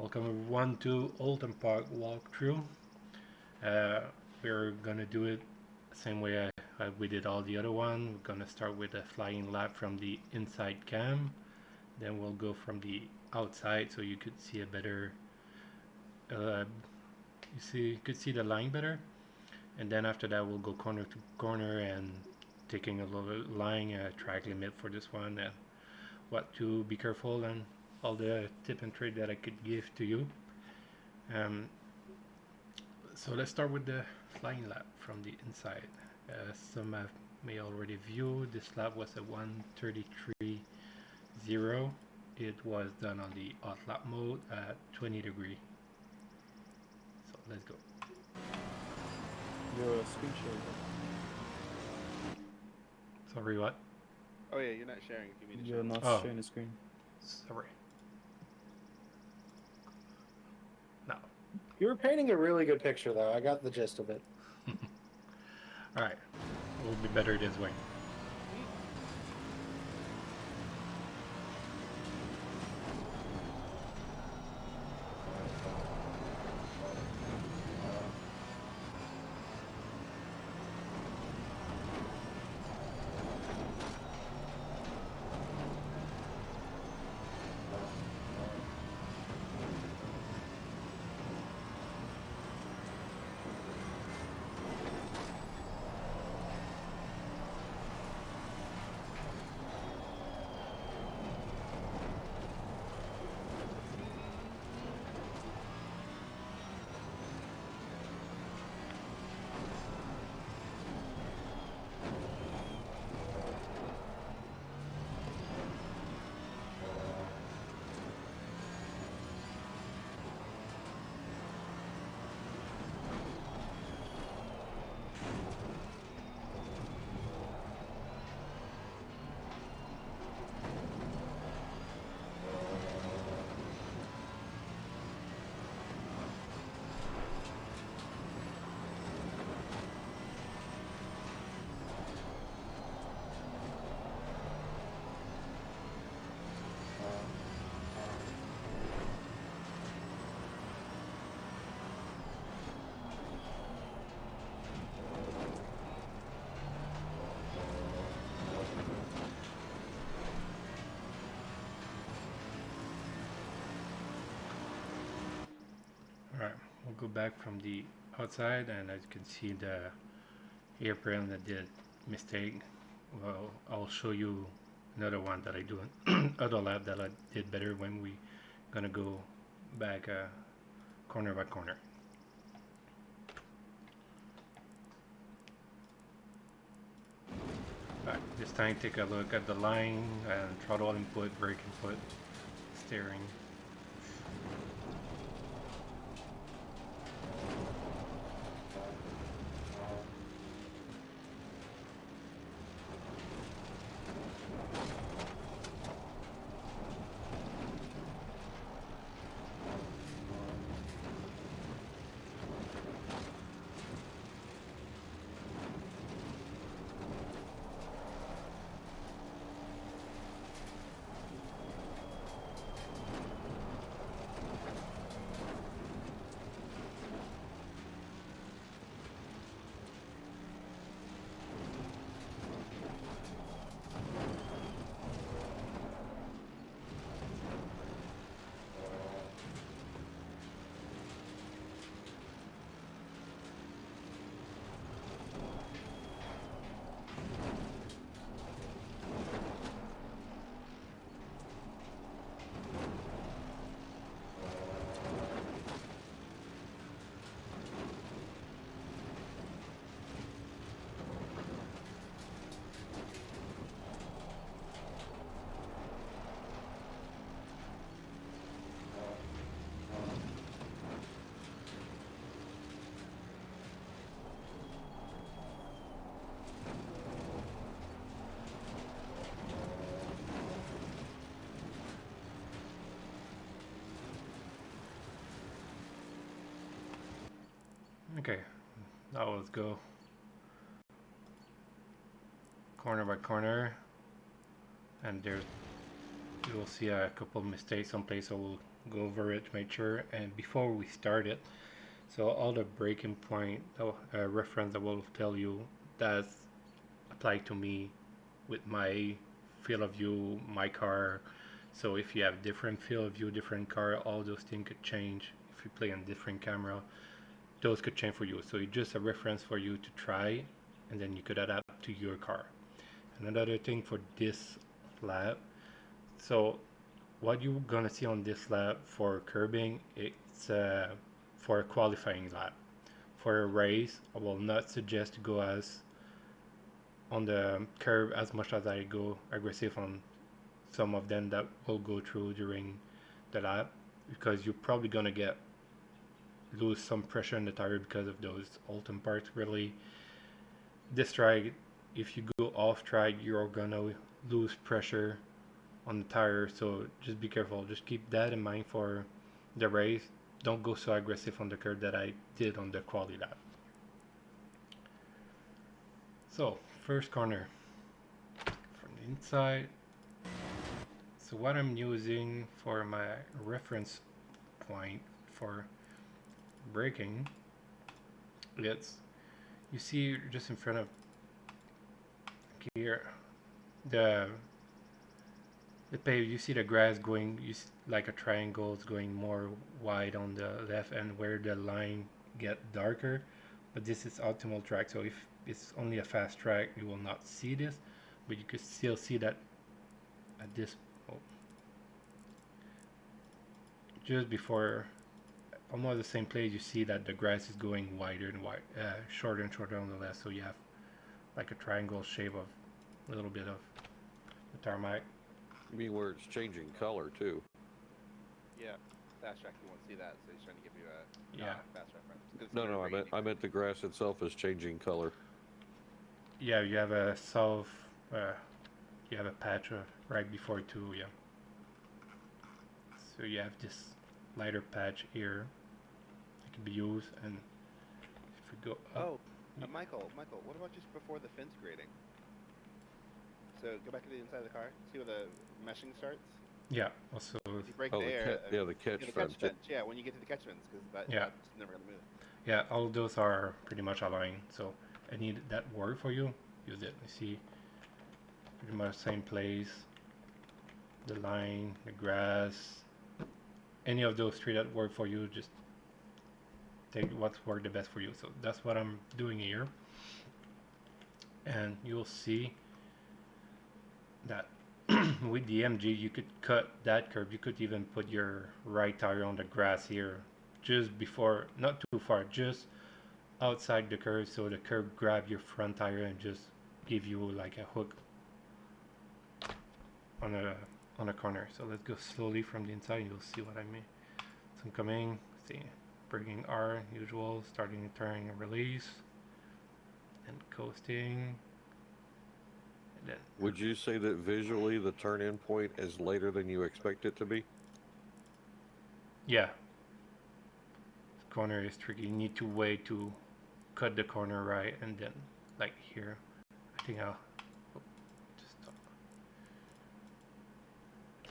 Welcome everyone to Oulton Park walkthrough. Uh, we're gonna do it the same way we did all the other one. We're gonna start with a flying lap from the inside cam. Then we'll go from the outside so you could see a better, could see the line better. And then after that we'll go corner to corner and taking a little line track limit for this one and what to be careful and all the tip and trick that I could give to you. So let's start with the flying lap from the inside. Some may already view this lap was a 1:33.0. It was done on the hot lap mode at 20 degrees. So let's go. Your screen sharing. Sorry, what? Oh yeah, you're not sharing if you mean to share. You're not sharing the screen. Sorry. No. You were painting a really good picture, though. I got the gist of it. Alright. It will be better this way. Alright, we'll go back from the outside, and as you can see the airplane that did mistake. Well, I'll show you another one that I do other lap that I did better when we gonna go back corner by corner. Alright, this time take a look at the line and throttle input, brake input, steering. Okay, now let's go corner by corner, and there's you will see a couple mistakes someplace, so we'll go over it to make sure. And before we start it, so all the breaking point reference that will tell you that's applied to me with my field of view, my car. So if you have different field of view, different car, all those things could change. If you play on different camera, those could change for you. So it's just a reference for you to try, and then you could adapt to your car. And another thing for this lab, so what you're gonna see on this lab for curbing, it's for a qualifying lap. For a race, I will not suggest to go as on the curb as much as I go aggressive on some of them that will go through during the lap, because you're probably gonna get lose some pressure in the tire because of those Oulton Parks. Really, this track, if you go off track, you're gonna lose pressure on the tire, so just be careful. Just keep that in mind for the race. Don't go so aggressive on the curve that I did on the quali lap. So first corner from the inside. So what I'm using for my reference point for braking, it's, you see just in front of here, the pave, you see the grass going, like a triangle, it's going more wide on the left, and where the line get darker. But this is optimal track, so if it's only a fast track, you will not see this, but you could still see that at this, just before almost the same place, you see that the grass is going wider and shorter and shorter on the left, so you have like a triangle shape of a little bit of the tarmac. You mean where it's changing color too? Yeah, fast track. You won't see that, so he's trying to give you a Yeah. fast reference. No, I meant the grass itself is changing color. Yeah, you have a south, you have a patch right before too, yeah. So you have this lighter patch here that can be used, and if we go up, Oh, Michael, what about just before the fence grading? So go back to the inside of the car. See where the meshing starts. yeah, also, If you break Oh, there, the catch fence. fence. Yeah, when you get to the catch fence, because Yeah. that's never gonna move. yeah, all those are pretty much aligned. So I need that work for you. Use it. You see, pretty much same place. The line, the grass, any of those three that work for you, just take what's worked the best for you. So that's what I'm doing here, and you'll see that with the MG you could cut that curve. You could even put your right tire on the grass here, just before, not too far, just outside the curve, so the curve grab your front tire and just give you like a hook on a corner. So let's go slowly from the inside, you'll see what I mean. So I'm coming, see, braking R usual, starting to turn and release, and coasting. And then Would you say that visually the turn-in point is later than you expect it to be? yeah, the corner is tricky. You need to wait to cut the corner right, and then like here, I think I'll just stop.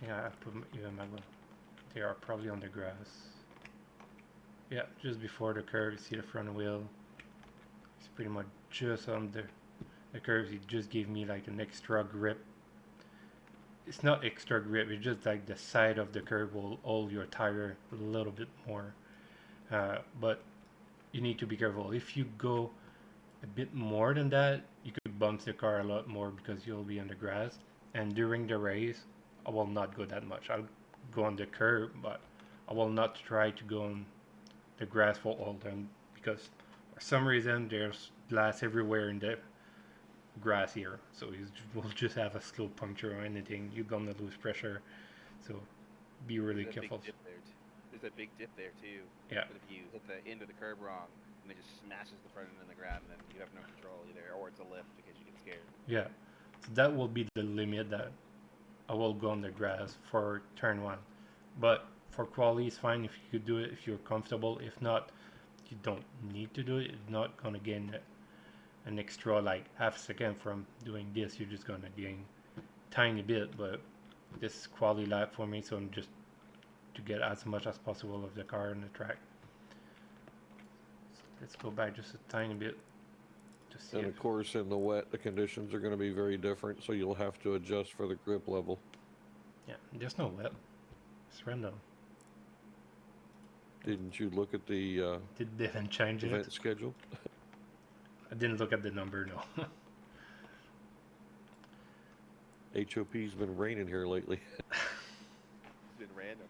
Yeah, I put even my little, they are probably on the grass. Yeah, just before the curve, you see the front wheel. It's pretty much just on the curves. It just gave me like an extra grip. It's not extra grip, it's just like the side of the curve will hold your tire a little bit more. But you need to be careful. If you go a bit more than that, you could bump the car a lot more because you'll be on the grass. And during the race, I will not go that much. I'll go on the curb, but I will not try to go on the grass for all them, because for some reason there's glass everywhere in the grass here. So you will just have a slow puncture or anything. You're gonna lose pressure. So be really There's a careful. big dip there. There's a big dip there too. Yeah. But if you hit the end of the curb wrong, and it just smashes the front end in the ground, and then you have no control either, or it's a lift because you get scared. Yeah. So that will be the limit that I will go on the grass for turn one. But for quali, it's fine if you do it if you're comfortable. If not, you don't need to do it. It's not gonna gain an extra like half a second from doing this. You're just gonna gain tiny bit. But this is quali lap for me, so I'm just to get as much as possible of the car on the track. So let's go back just a tiny bit to see And if, of course, in the wet, the conditions are going to be very different, so you'll have to adjust for the grip level. yeah, there's no wet. It's random. Didn't you look at the Did they even change event it? schedule? I didn't look at the number, no. HOP's been raining here lately. It's been random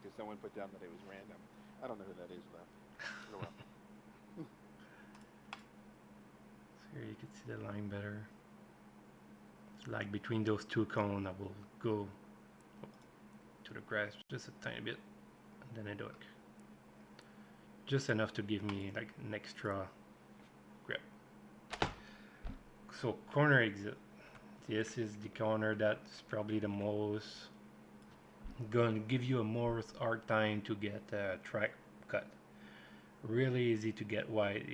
because someone put down that it was random. I don't know who that is though. Oh, well. So here you can see the line better. So like between those two cones, I will go to the grass just a tiny bit, and then I do it. Just enough to give me like an extra grip. So corner exit. This is the corner that's probably the most going to give you a more hard time to get a track cut. Really easy to get wide.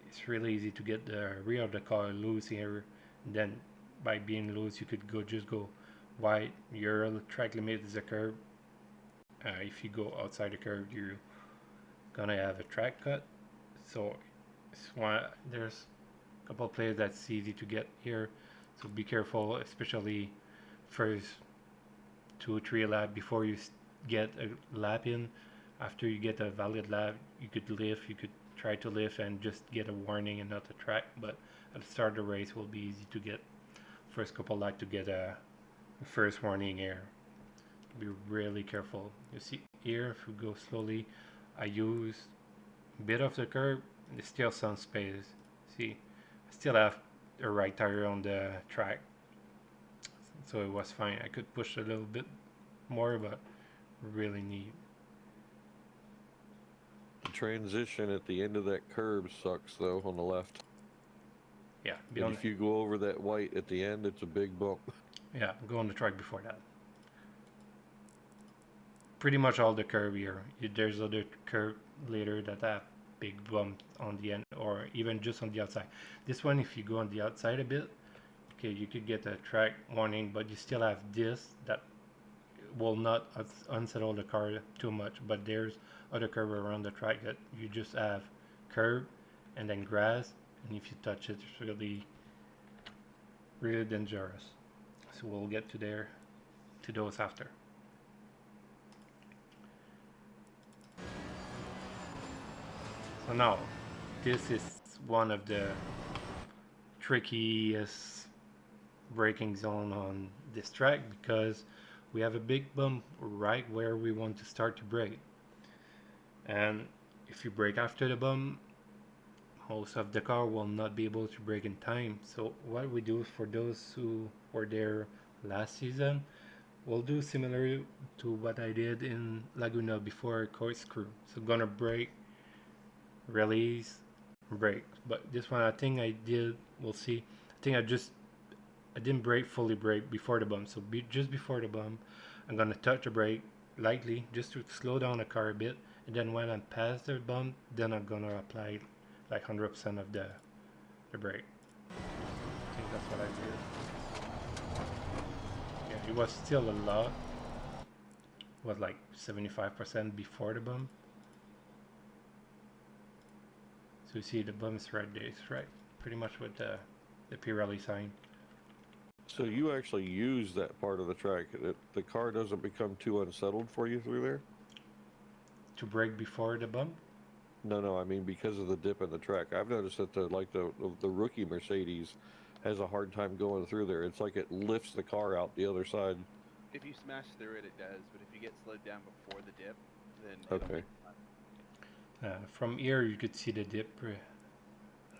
It's really easy to get the rear of the car loose here. Then by being loose, you could just go wide. Your track limit is a curve. If you go outside the curve, you're gonna have a track cut. So there's a couple of places that's easy to get here. So be careful, especially first 2 or 3 laps before you get a lap in. After you get a valid lap, you could lift, you could try to lift and just get a warning and not a track. But at the start of the race, will be easy to get first couple laps to get a first warning here. Be really careful. You see here, if we go slowly, I use a bit of the curb. There's still some space. See, I still have a right tire on the track, so it was fine. I could push a little bit more, but really need. The transition at the end of that curb sucks, though, on the left. Yeah, And if you go over that white at the end, it's a big bump. yeah, go on the track before that. Pretty much all the curb here. There's other curb later that have big bump on the end, or even just on the outside. This one, if you go on the outside a bit, okay, you could get a track warning, but you still have this that will not unsettle the car too much. But there's other curb around the track that you just have curb and then grass, and if you touch it, it's really dangerous. So we'll get to those after. So now, this is one of the trickiest braking zone on this track because we have a big bump right where we want to start to brake. And if you brake after the bump, most of the car will not be able to brake in time. So what we do for those who were there last season, we'll do similar to what I did in Laguna before corkscrew. So gonna brake, release, brake. But this one I think I did, we'll see. I think I didn't fully brake before the bump. So just before the bump, I'm gonna touch the brake lightly just to slow down the car a bit. And then when I'm past the bump, then I'm gonna apply like 100% of the brake. I think that's what I did. Yeah, it was still a lot. It was like 75% before the bump. So you see the bump is right there. It's right pretty much with the Pirelli sign. So you actually use that part of the track. The car doesn't become too unsettled for you through there? To brake before the bump? No, I mean because of the dip in the track. I've noticed that the rookie Mercedes has a hard time going through there. It's like it lifts the car out the other side. If you smash through it, it does. But if you get slowed down before the dip, then it'll Okay. make fun. From here you could see the dip. I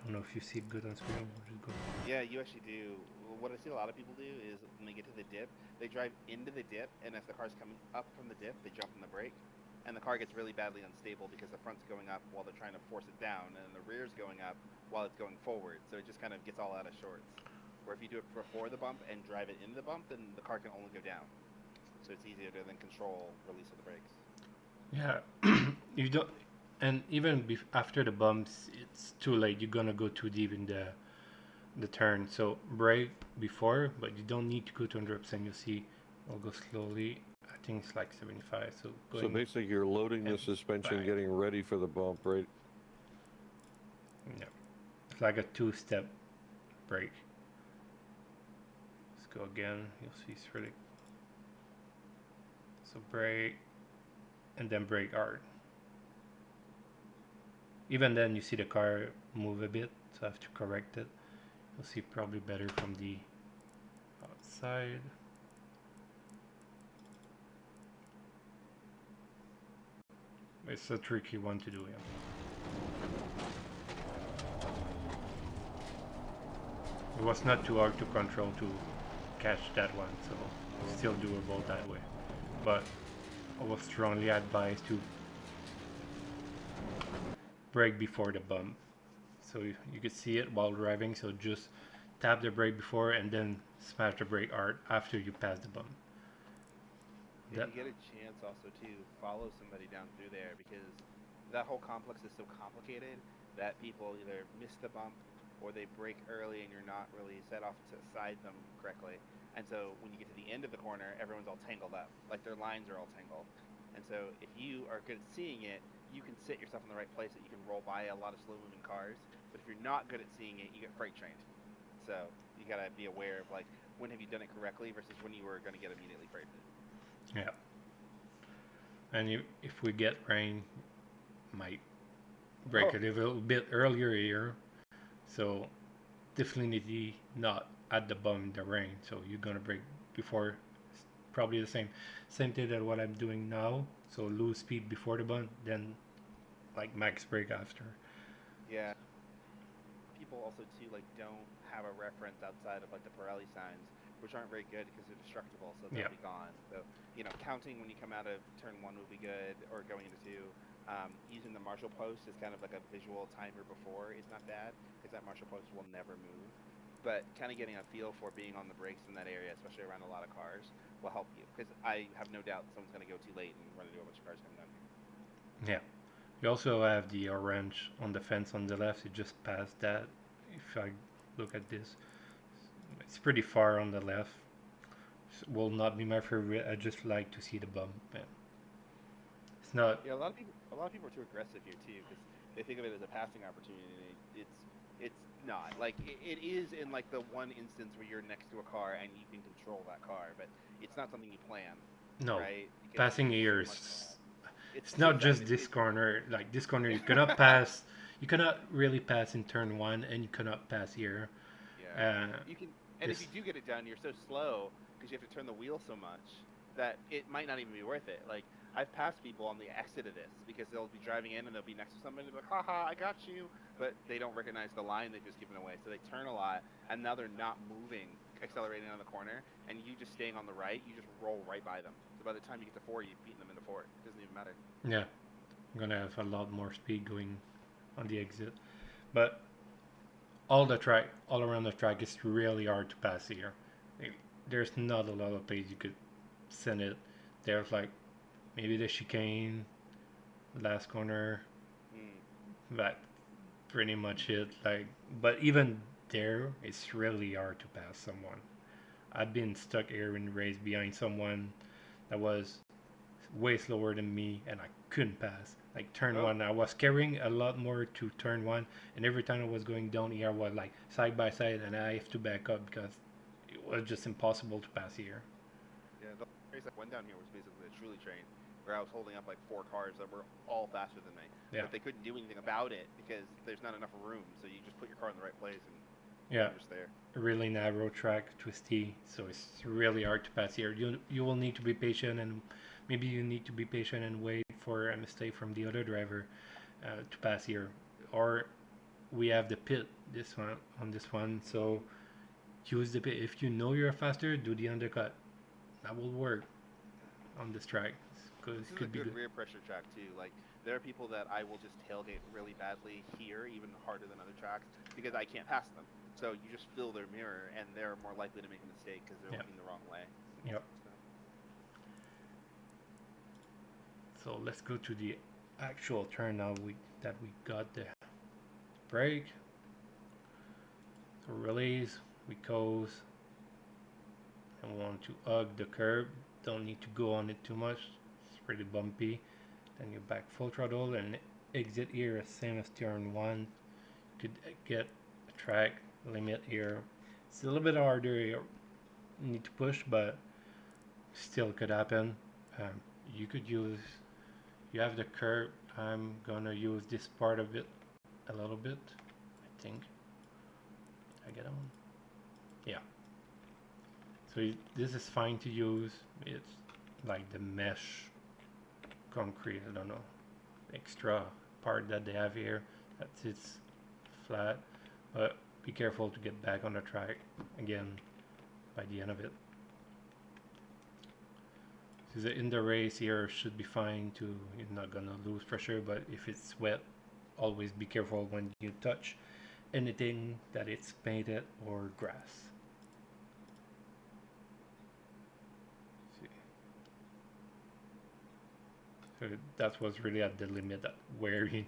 don't know if you see it good on screen. We'll just go. Yeah, you actually do. What I see a lot of people do is when they get to the dip, they drive into the dip, and as the car's coming up from the dip, they jump on the brake, and the car gets really badly unstable because the front's going up while they're trying to force it down, and the rear's going up while it's going forward. So it just kind of gets all out of sorts. Where if you do it before the bump and drive it into the bump, then the car can only go down. So it's easier to then control release of the brakes. Yeah, you don't, and even after the bumps, it's too late. You're gonna go too deep in the turn. So brake before, but you don't need to go to 100%. You see, I'll go slowly. I think it's like 75. So So going, basically, you're loading the and suspension, back. getting ready for the bump, right? Yeah, it's like a two-step brake. Let's go again. You'll see it's really so brake and then brake hard. Even then, you see the car move a bit, so I have to correct it. You'll see probably better from the outside. It's a tricky one to do, yeah. It was not too hard to control to catch that one, so still doable that way. But I was strongly advised to brake before the bump. So you could see it while driving, so just tap the brake before and then smash the brake hard after you pass the bump. If you get a chance also to follow somebody down through there, because that whole complex is so complicated that people either miss the bump or they brake early and you're not really set off to side them correctly. And so when you get to the end of the corner, everyone's all tangled up, like their lines are all tangled. And so if you are good at seeing it, you can sit yourself in the right place that you can roll by a lot of slow moving cars. But if you're not good at seeing it, you get freight trained. So you gotta be aware of like when have you done it correctly versus when you were going to get immediately freighted. Yeah. And if we get rain, might brake a little bit earlier here. So definitely not at the bump in the rain. So you're gonna brake before, probably the same thing that what I'm doing now. So lose speed before the bump, then like max brake after. Yeah. People also too like don't have a reference outside of like the Pirelli signs, which aren't very good because they're destructible, so they'll Yeah. be gone. So counting when you come out of turn one would be good, or going into two. Using the Marshall post as kind of like a visual timer before is not bad because that Marshall post will never move. But kind of getting a feel for being on the brakes in that area, especially around a lot of cars, will help you because I have no doubt someone's going to go too late and run into a bunch of cars coming down here. Yeah. You also have the orange on the fence on the left. You just passed that. If I look at this, it's pretty far on the left. Will not be my favorite. I just like to see the bump. Yeah. It's not. Yeah, a lot of people are too aggressive here too because they think of it as a passing opportunity. It's not like it is in like the one instance where you're next to a car and you can control that car, but it's not something you plan, No. right? Because Passing there's so here much is. going on. It's not Exactly. just this corner. Like this corner, you cannot pass. You cannot really pass in turn one, and you cannot pass here. Yeah, Uh, you can, and if this. you do get it done, you're so slow because you have to turn the wheel so much that it might not even be worth it. Like I've passed people on the exit of this because they'll be driving in and they'll be next to somebody and they'll be like, haha, I got you, but they don't recognize the line they've just given away, so they turn a lot, and now they're not moving, accelerating on the corner, and you just staying on the right, you just roll right by them. So by the time you get to four, you've beaten them into four. It doesn't even matter. Yeah, I'm gonna have a lot more speed going on the exit, but all around the track, it's really hard to pass here. There's not a lot of place you could send it. There's like maybe the chicane, last corner, Mm. but pretty much it. Like, but even there, it's really hard to pass someone. I've been stuck here in race behind someone that was way slower than me, and I couldn't pass. Like turn one, I was carrying a lot more to turn one, and every time I was going down here, I was like side by side, and I have to back up because it was just impossible to pass here. Yeah, the race that went down here was basically a truly train, where I was holding up like four cars that were all faster than me, Yeah, but they couldn't do anything about it because there's not enough room. So you just put your car in the right place and yeah, you're just there. a really narrow track, twisty, so it's really hard to pass here. You will need to be patient, and maybe you need to be patient and wait for a mistake from the other driver to pass here, or we have the pit this one, so use the pit. If you know you're faster, do the undercut. That will work on this track because This it is a could be good good. rear pressure track too. Like there are people that I will just tailgate really badly here, even harder than other tracks, because I can't pass them. So you just fill their mirror, and they're more likely to make a mistake because they're Yep. looking the wrong way. Yep. So, So let's go to the actual turn now. We got the brake. So release. We coast and we want to hug the curb. don't need to go on it too much. It's pretty bumpy. Then you back full throttle and exit here, same as turn 1. Could get a track limit here. It's a little bit harder here. You need to push, but still could happen. You could use, you have the curb. I'm gonna use this part of it a little bit, I think. I get on. Yeah. So this is fine to use. It's like the mesh concrete, I don't know, extra part that they have here that sits flat. But be careful to get back on the track again by the end of it. So in the race here should be fine too. You're not gonna lose pressure, but if it's wet, always be careful when you touch anything that it's painted or grass. See. So that was really at the limit at where you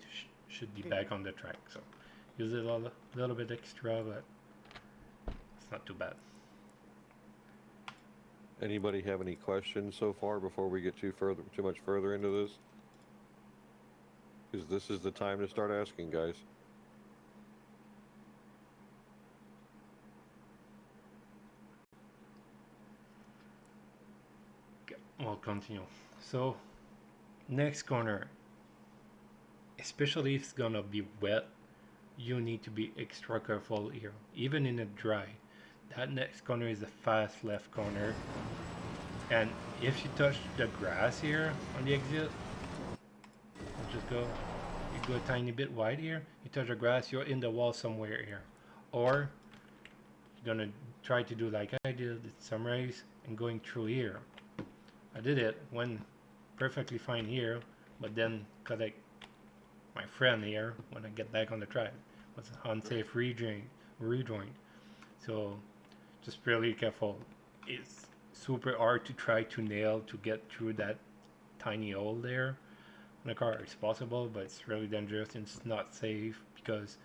should be back on the track. So use it a little bit extra, but it's not too bad. Anybody have any questions so far before we get too much further into this? Because this is the time to start asking, guys. Okay, we'll continue. So next corner, especially if it's gonna be wet, you need to be extra careful here, even in a dry. That next corner is a fast left corner, and if you touch the grass here on the exit, just go, you go a tiny bit wide here, you touch the grass, you're in the wall somewhere here. Or you're gonna try to do like I did at some race and going through here. I did it, went perfectly fine here, but then collect my friend here when I get back on the track. It was an unsafe rejoin. So just really careful. It's super hard to try to nail to get through that tiny hole there in the car. It's possible, but it's really dangerous and it's not safe because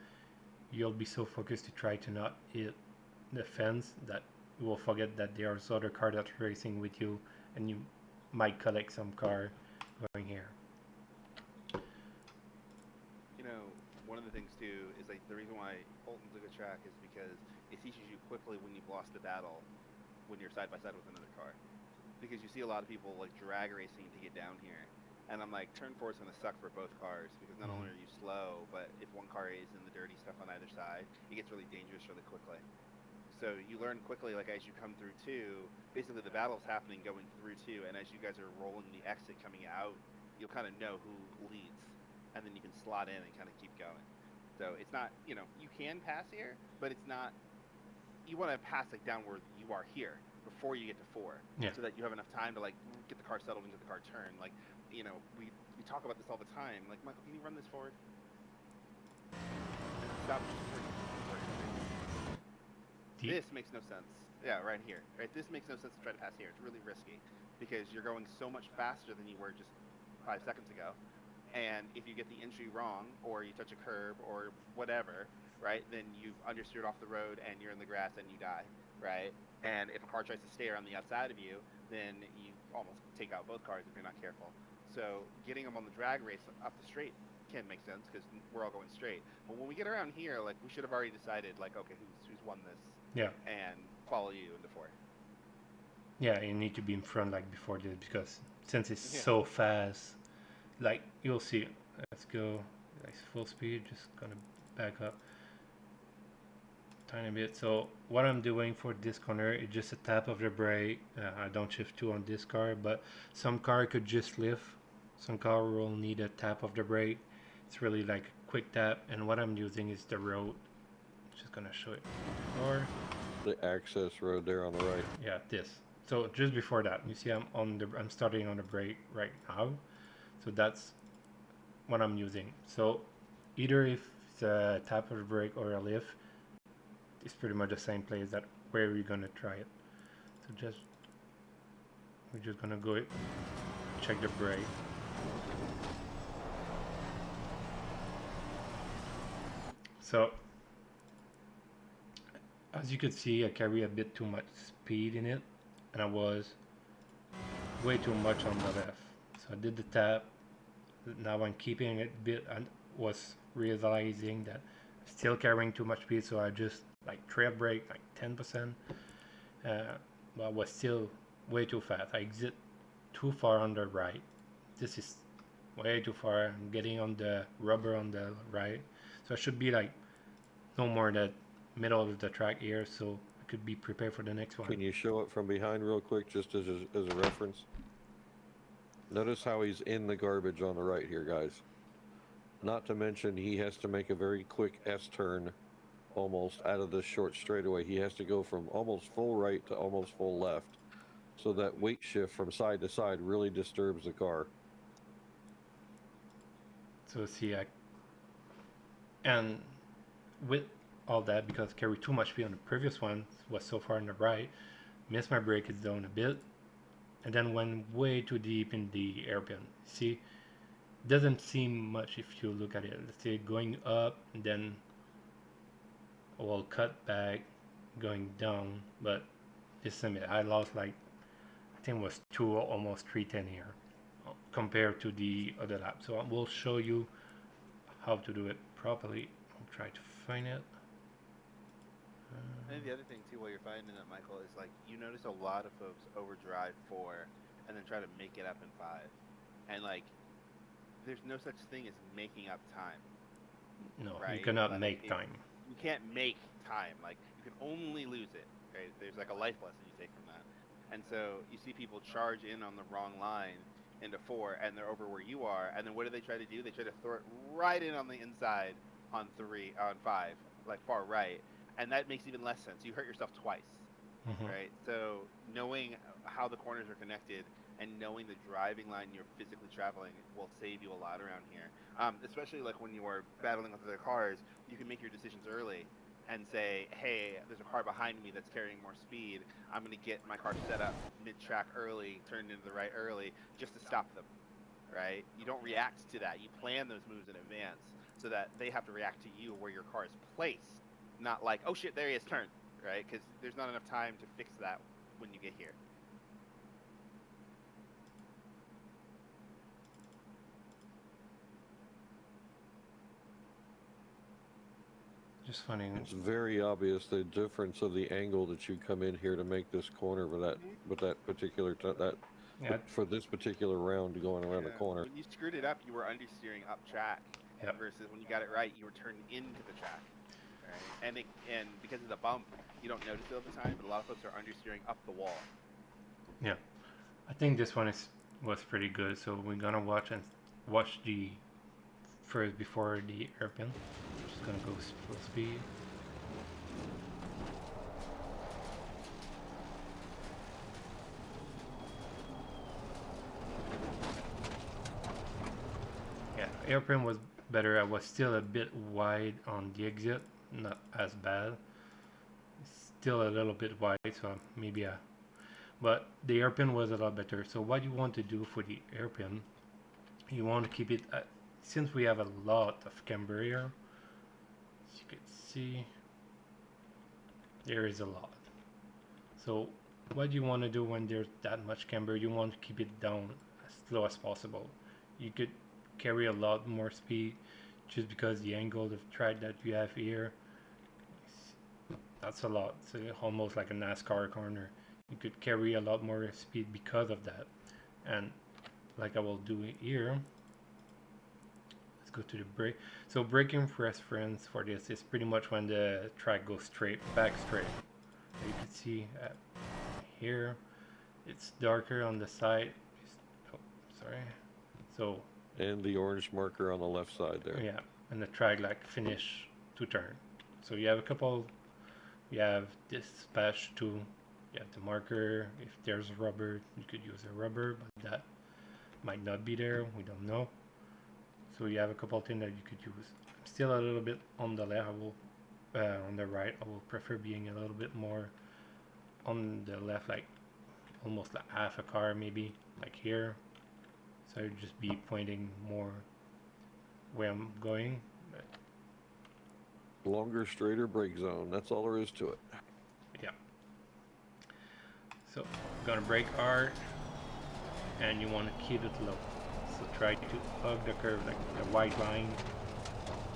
you'll be so focused to try to not hit the fence that you will forget that there's other car that's racing with you and you might collect some car going here. You know, one of the things too is like the reason why Oulton's a good track is because it teaches you quickly when you've lost the battle when you're side by side with another car. Because you see a lot of people like drag racing to get down here. And I'm like, turn four is going to suck for both cars because not only are you slow, but if one car is in the dirty stuff on either side, it gets really dangerous really quickly. So you learn quickly, like as you come through two, basically the battle's happening going through two, and as you guys are rolling the exit coming out, you'll kind of know who leads, and then you can slot in and kind of keep going. So it's not, you know, you can pass here, but it's not, you want to pass like down where you are here before you get to four, so that you have enough time to like get the car settled and get the car turned. Like, you know, we talk about this all the time. Like, Michael, can you run this forward? Stop. This makes no sense. Yeah, right here. Right, this makes no sense to try to pass here. It's really risky because you're going so much faster than you were just 5 seconds ago. And if you get the entry wrong, or you touch a curb, or whatever, right, then you've understeered off the road and you're in the grass and you die, right? And if a car tries to stay around the outside of you, then you almost take out both cars if you're not careful. So getting them on the drag race up the straight can make sense because we're all going straight. But when we get around here, like we should have already decided, like, okay, who's won this? Yeah. And follow you into four. Yeah, you need to be in front like before this because since it's so fast, like you'll see. Let's go. Nice full speed. Just gonna back up tiny bit. So what I'm doing for this corner is just a tap of the brake. I don't shift two on this car, but some car could just lift. Some car will need a tap of the brake. It's really like a quick tap, and what I'm using is the road. Just gonna show it. Or the access road there on the right. Yeah, this. So just before that, you see I'm starting on the brake right now. So that's what I'm using. So either if it's a tap of the brake or a lift, it's pretty much the same place that where we're gonna try it. So we're just gonna go check the brake. So as you can see, I carry a bit too much speed in it, and I was way too much on the left. So I did the tap. Now I'm keeping it a bit. I was realizing that I'm still carrying too much speed, so I just like trail brake like 10%. But I was still way too fast. I exit too far on the right. This is way too far. I'm getting on the rubber on the right, so I should be like no more than middle of the track here, so I could be prepared for the next one. Can you show it from behind real quick, just as a reference? Notice how he's in the garbage on the right here, guys. Not to mention he has to make a very quick S-turn almost out of this short straightaway. He has to go from almost full right to almost full left. So that weight shift from side to side really disturbs the car. So see, and with all that, because I carried too much speed on the previous one, was so far on the right, missed my brake, it's down a bit, and then went way too deep in the airpin. See, doesn't seem much if you look at it. Let's say going up and then will cut back, going down, but this I lost like I think it was almost 310 here compared to the other lap. So I will show you how to do it properly. I'll try to find it. I think the other thing too, while you're finding it, Michael, is like you notice a lot of folks overdrive 4 and then try to make it up in 5, and like there's no such thing as making up time. No, right? you cannot Like, make time. You can't make time. Like you can only lose it. Right? There's like a life lesson you take from that. And so you see people charge in on the wrong line into 4, and they're over where you are. And then what do they try to do? They try to throw it right in on the inside on 5, like far right, and that makes even less sense. You hurt yourself twice, right? So knowing how the corners are connected and knowing the driving line you're physically traveling will save you a lot around here. Especially like when you are battling with other cars, you can make your decisions early and say, hey, there's a car behind me that's carrying more speed. I'm going to get my car set up mid-track early, turned into the right early, just to stop them, right? You don't react to that. You plan those moves in advance so that they have to react to you where your car is placed, not like, oh shit, there he is, turn, right? Because there's not enough time to fix that when you get here. Just funny. It's very obvious the difference of the angle that you come in here to make this corner with that particular for this particular round going around the corner. When you screwed it up, you were understeering up track, versus when you got it right, you were turned into the track. Right? And because of the bump, you don't notice it all the time, but a lot of folks are understeering up the wall. Yeah, I think this one was pretty good. So we're gonna watch the first before the airpin. Just gonna go full speed. Yeah, airpin was better. I was still a bit wide on the exit, not as bad. Still a little bit wide, so maybe but the airpin was a lot better. So what you want to do for the airpin, you want to keep it since we have a lot of camber here, as you can see, there is a lot. So what you want to do when there's that much camber, you want to keep it down as slow as possible. You could carry a lot more speed just because the angle of track that you have here, that's a lot. So almost like a NASCAR corner. You could carry a lot more speed because of that. And like I will do here, let's go to the brake. So braking reference for this is pretty much when the track goes back straight. You can see here, it's darker on the side. Oh, sorry. So. And the orange marker on the left side there. Yeah, and the track like finish to turn. So you have a couple. You have this patch too. You have the marker. If there's rubber, you could use a rubber, but that might not be there. We don't know. So you have a couple things that you could use. I'm still a little bit on the left. On the right, I will prefer being a little bit more on the left, like almost like half a car, maybe like here. So I'd just be pointing more where I'm going. Longer, straighter brake zone. That's all there is to it. Yeah. So I'm gonna brake hard. and you want to keep it low. So try to hug the curve like the white line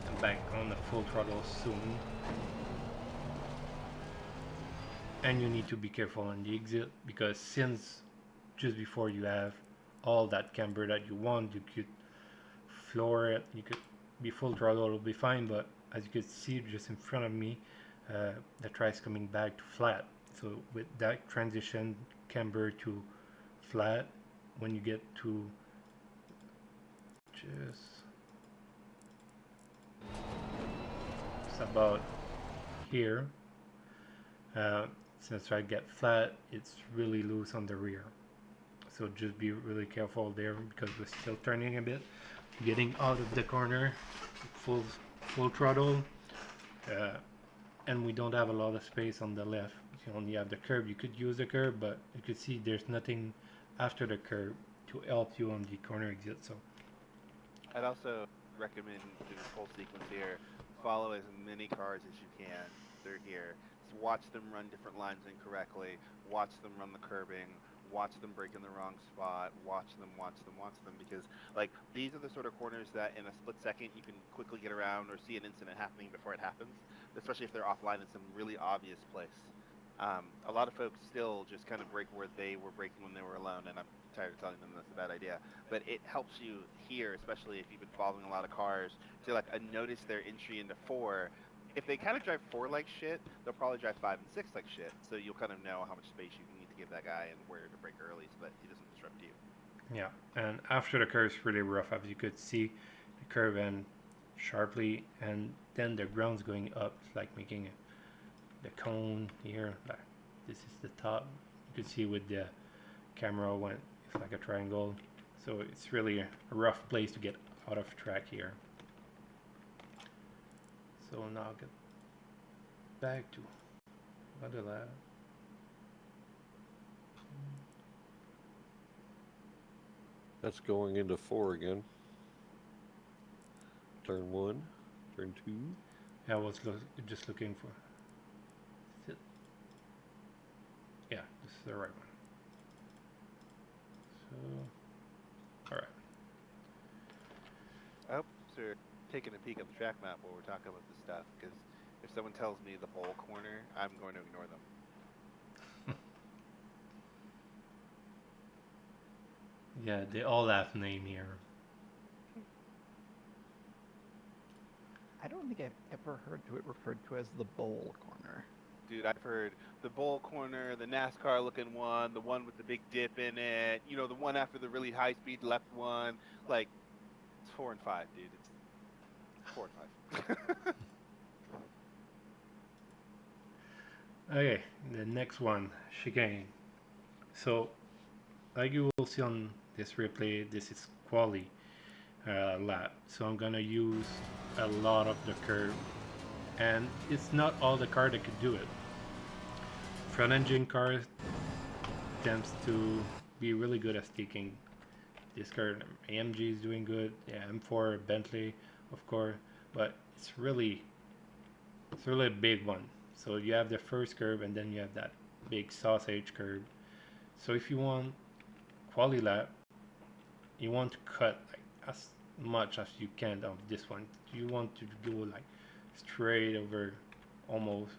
and back on the full throttle soon. And you need to be careful on the exit because since just before you have all that camber that you want, you could floor it, you could be full throttle, it'll be fine, but as you can see just in front of me, the tri's coming back to flat. So with that transition camber to flat, when you get to just it's about here, since I get flat, it's really loose on the rear. So just be really careful there because we're still turning a bit, getting out of the corner, full throttle, uh, and we don't have a lot of space on the left. You only have the curb. You could use the curb, but you could see there's nothing after the curb to help you on the corner exit. So I'd also recommend through this whole sequence here, follow as many cars as you can through here. Just watch them run different lines incorrectly. Watch them run the curbing. Watch them break in the wrong spot. Watch them, because like these are the sort of corners that in a split second you can quickly get around or see an incident happening before it happens, especially if they're offline in some really obvious place. A lot of folks still just kind of break where they were breaking when they were alone, and I'm tired of telling them that's a bad idea. But it helps you here, especially if you've been following a lot of cars, to like notice their entry into 4. If they kind of drive 4 like shit, they'll probably drive 5 and 6 like shit. So you'll kind of know how much space you need to give that guy and where to brake early so that he doesn't disrupt you. yeah, and after the curve is really rough, as you could see, the curve end sharply, and then the ground's going up, it's like making the cone here. Like this is the top. You could see with the camera when it's like a triangle. So it's really a rough place to get out of track here. So now I'll get back to other lab. That's going into 4 again. Turn 1, turn 2. I was just looking for. Is it? Yeah, this is the right one. So, all right. I hope you're taking a peek at the track map while we're talking about this stuff, because if someone tells me the bowl corner, I'm going to ignore them. Yeah, they all have name here. I don't think I've ever heard it referred to as the bowl corner. Dude, I've heard the bowl corner, the NASCAR looking one, the one with the big dip in it, you know, the one after the really high speed left one. Like, it's 4 and 5, dude. It's 4 and 5. Okay, the next one, chicane. So, like you will see on this replay, this is quali lap. So I'm gonna use a lot of the curve, and it's not all the car that could do it. Front engine cars tends to be really good at staking. This car, AMG is doing good. Yeah, M4, Bentley, of course, but it's really a big one. So you have the first curve, and then you have that big sausage curve. So if you want quali lap, you want to cut like as much as you can of this one. You want to go like straight over, almost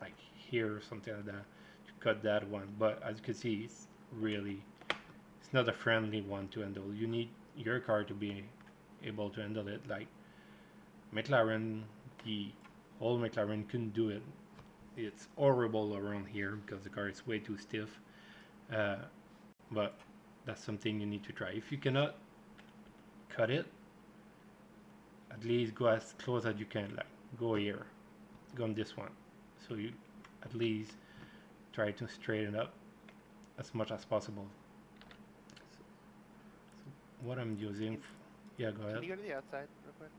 like here or something like that, to cut that one. But as you can see, it's not a friendly one to handle. You need your car to be able to handle it. Like McLaren, the old McLaren couldn't do it. It's horrible around here because the car is way too stiff. But that's something you need to try. If you cannot cut it, at least go as close as you can. Like go here, go on this one. So you at least try to straighten up as much as possible. So what I'm using, yeah, go ahead. Can you go to the outside real quick?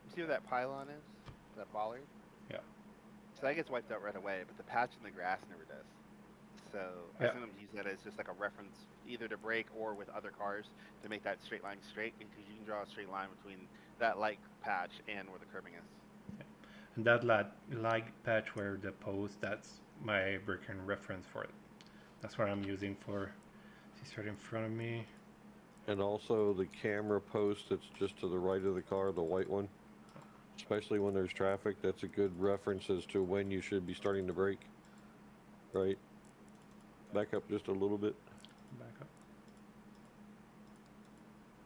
You see where that pylon is? That bollard? Yeah. So that gets wiped out right away, but the patch in the grass never does. So I Yeah. sometimes use that as just like a reference, either to brake or with other cars, to make that straight line straight, because you can draw a straight line between that light patch and where the curbing is. And that light patch where the post, that's my breaking reference for it. That's what I'm using for. He's right in front of me. And also the camera post that's just to the right of the car, the white one. Especially when there's traffic, that's a good reference as to when you should be starting to brake. Right? Back up just a little bit. Back up.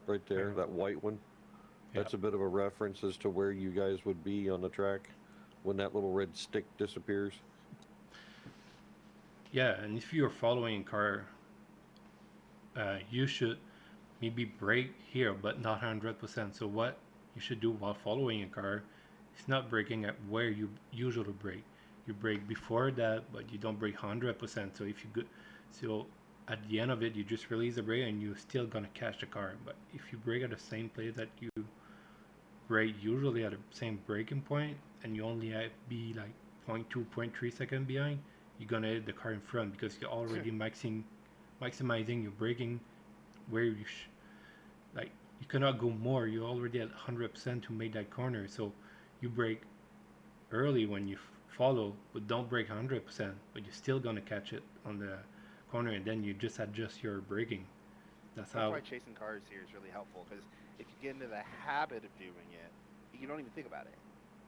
Right there, Right. that white one. Yeah. That's a bit of a reference as to where you guys would be on the track when that little red stick disappears. Yeah, and if you're following a car, you should maybe brake here, but not 100%. So what you should do while following a car is not braking at where you usually brake. You brake before that, but you don't brake 100%. So if you go, so at the end of it, you just release the brake and you're still gonna catch the car. But if you brake at the same place that you brake usually at the same braking point, and you only have be like 0.2, 0.3 seconds behind, you're gonna hit the car in front because you're already maximizing your braking where you like you cannot go more. You're already at 100% to make that corner, so you brake early when you follow, but don't brake 100%. But you're still gonna catch it on the corner, and then you just adjust your braking. That's That's how. why chasing cars here is really helpful, because if you get into the habit of doing it, you don't even think about it.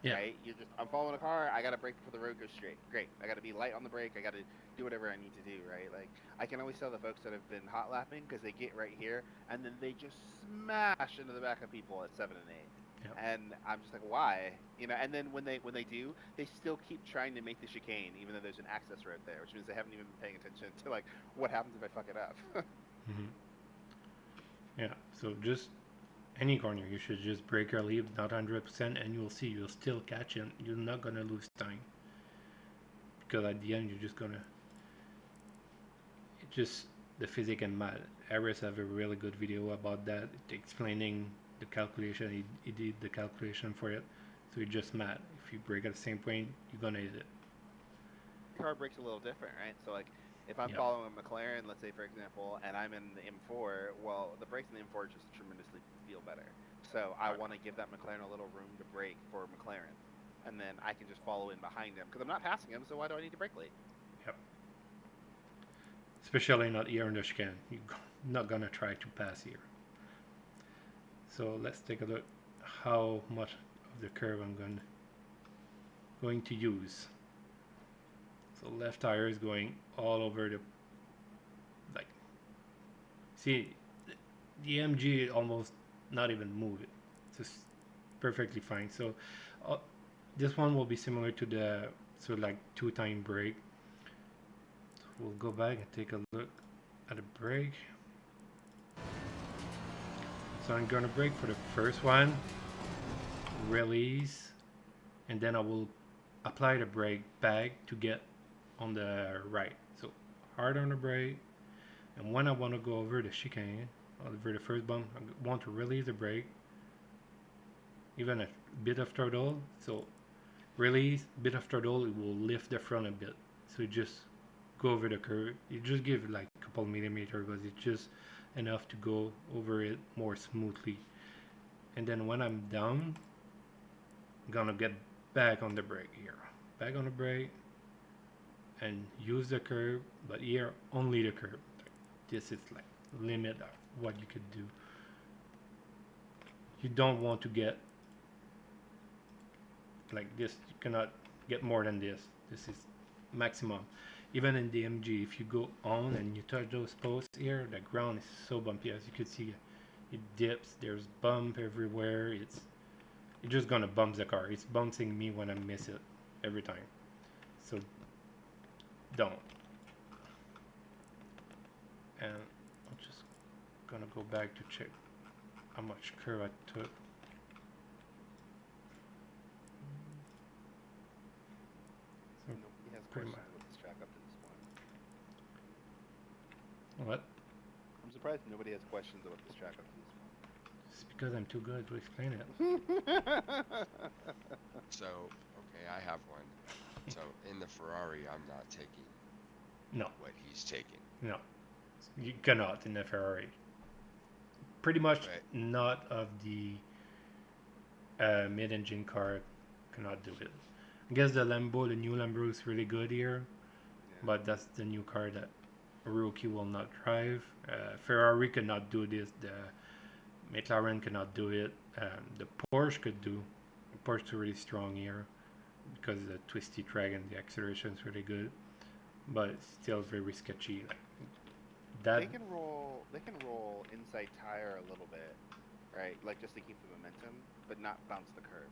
Yeah. Right? You're just, I'm following a car, I gotta brake before the road goes straight. Great. I gotta be light on the brake, I gotta do whatever I need to do, right? Like, I can always tell the folks that have been hot lapping because they get right here and then they just smash into the back of people at 7 and 8. Yeah. And I'm just like, why? You know, and then when they do, they still keep trying to make the chicane, even though there's an access road there, which means they haven't even been paying attention to like what happens if I fuck it up. Mm-hmm. Yeah. So just any corner, you should just brake early, not 100%, and you'll see you'll still catch it. You're not gonna lose time because at the end you're just gonna. It just the physics and math. NASRS have a really good video about that, explaining the calculation. He did the calculation for it, so it's just math. If you brake at the same point, you're gonna hit it. Car brakes a little different, right? So like, if I'm Yep. following a McLaren, let's say for example, and I'm in the M4, well, the brakes in the M4 just tremendously feel better. So I want to give that McLaren a little room to brake for McLaren, and then I can just follow in behind him because I'm not passing him. So why do I need to brake late? Yep. Especially not here in the chicane. You're not gonna try to pass here. So let's take a look how much of the curve I'm going to use. So left tire is going all over the like. See, the MG almost not even move it. It's just perfectly fine. So this one will be similar to the like 2-time brake. So we'll go back and take a look at the brake. So I'm gonna brake for the first one, release, and then I will apply the brake back to get on the right. So hard on the brake, and when I want to go over the chicane, over the first bump, I want to release the brake, even a bit of throttle. So release, bit of throttle, it will lift the front a bit. So you just go over the curve. You just give like a couple millimeters, but it's just enough to go over it more smoothly. And then when I'm down, I'm gonna get back on the brake here. Back on the brake and use the curve, but here only the curve. This is like limit of what you could do. You don't want to get like this. You cannot get more than this. This is maximum. Even in the MG, if you go on and you touch those posts here, the ground is so bumpy. As you can see, it dips. There's bump everywhere. It just gonna bump the car. It's bouncing me when I miss it every time. So don't. And I'm just gonna go back to check how much curve I took. So Nobody has pretty questions with this track up to this point. what? I'm surprised nobody has questions about this track up to this point. It's because I'm too good to explain it. So, okay, I have one. So, in the Ferrari, I'm not taking No, what he's taking. no. You cannot in the Ferrari. Pretty much Right. not of the mid-engine car cannot do it. I guess the Lambo, the new Lambo is really good here, Yeah. but that's the new car that a rookie will not drive. Ferrari cannot do this. The McLaren cannot do it. The Porsche could do. The Porsche is really strong here because of the twisty track and the acceleration is really good, but it's still very sketchy. Like that. They can roll. They can roll inside tire a little bit, right? Like just to keep the momentum, but not bounce the curb.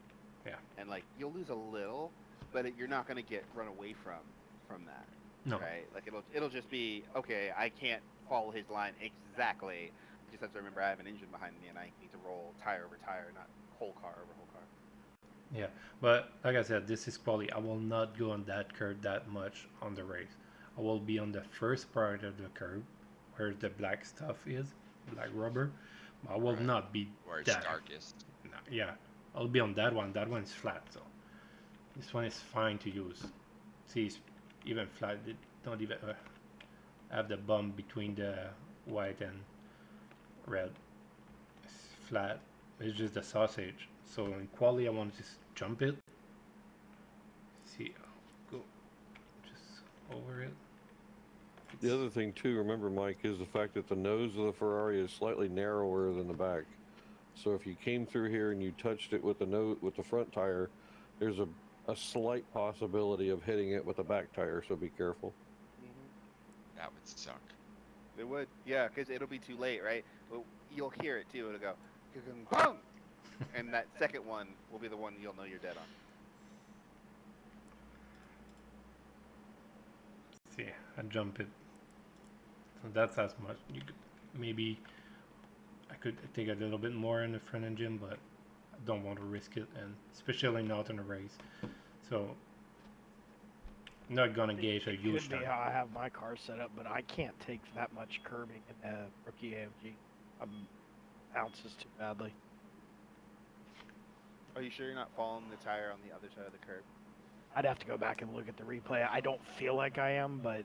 Yeah. And like you'll lose a little, but you're not gonna get run away from that. No. Right? Like it'll just be okay. I can't follow his line exactly. I just have to remember I have an engine behind me and I need to roll tire over tire, not whole car over whole car. Yeah, but like I said, this is quality. I will not go on that curve that much on the race. I will be on the first part of the curve where the black stuff is, black rubber. I will Right. not be Where it's that. darkest. No, yeah, I'll be on that one. That one's flat, so this one is fine to use. See, it's even flat. It don't even have the bump between the white and red. It's flat. It's just the sausage. So in quality, I want to just jump it. See, I'll go just over it. The other thing too, remember, Mike, is the fact that the nose of the Ferrari is slightly narrower than the back. So if you came through here and you touched it with the front tire, there's a slight possibility of hitting it with the back tire. So be careful. Mm-hmm. That would suck. It would, yeah, because it'll be too late, right? Well, you'll hear it too. It'll go, boom, and that second one will be the one you'll know you're dead on. See, I jump it. So that's as much. You could maybe I could take a little bit more in the front engine, but I don't want to risk it, and especially not in a race. So I'm not gonna gauge a It huge could be time. how I have my car set up, but I can't take that much curbing in a rookie AMG. Bounces too badly. Are you sure you're not following the tire on the other side of the curb? I'd have to go back and look at the replay. I don't feel like I am, but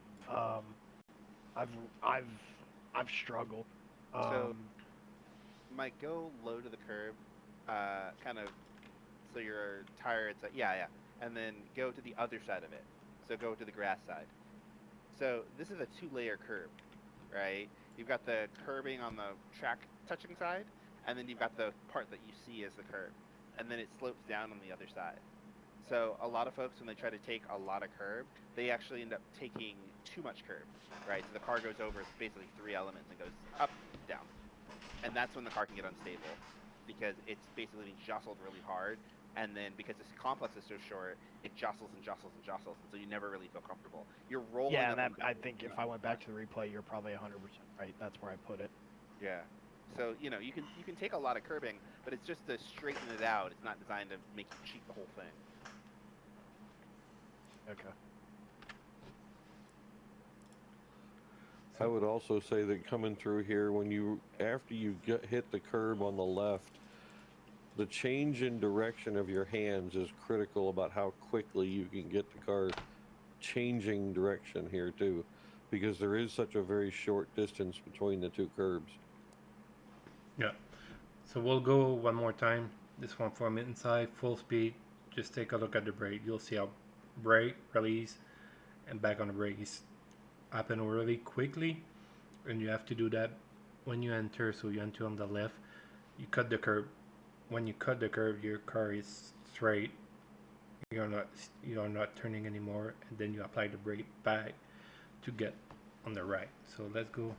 I've struggled. So, Mike, go low to the curb, kind of, so your tire, it's like, yeah, and then go to the other side of it. So go to the grass side. So this is a 2-layer curb, right? You've got the curbing on the track touching side, and then you've got the part that you see as the curb, and then it slopes down on the other side. So a lot of folks, when they try to take a lot of curb, they actually end up taking too much curb, right? So the car goes over basically 3 elements and goes up, down. And that's when the car can get unstable, because it's basically being jostled really hard, and then because this complex is so short, it jostles and jostles and jostles, and so you never really feel comfortable. You're rolling Yeah, up and and I think if I went back to the replay, you're probably 100% right. That's where I put it. yeah. So, you know, you can take a lot of curbing, but it's just to straighten it out. It's not designed to make you cheat the whole thing. Okay. I would also say that coming through here, after you hit the curb on the left, the change in direction of your hands is critical about how quickly you can get the car changing direction here too, because there is such a very short distance between the two curbs. Yeah. So we'll go one more time. This one for mid inside, full speed. Just take a look at the brake. You'll see how brake, release, and back on the brake is happen really quickly. And you have to do that when you enter. So you enter on the left. You cut the curb. When you cut the curb, your car is straight. You are not turning anymore, and then you apply the brake back to get on the right. So let's go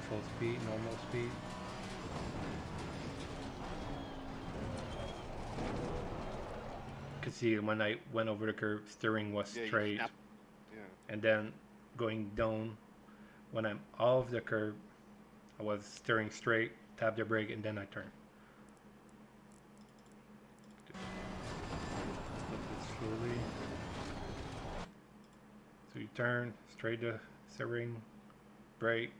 full speed, normal speed. You can see when I went over the curb, steering was Yeah, you straight, snap. Yeah. and then going down. When I'm off the curb, I was steering straight, tap the brake, and then I turn. Flip it slowly. So you turn straight to steering, brake,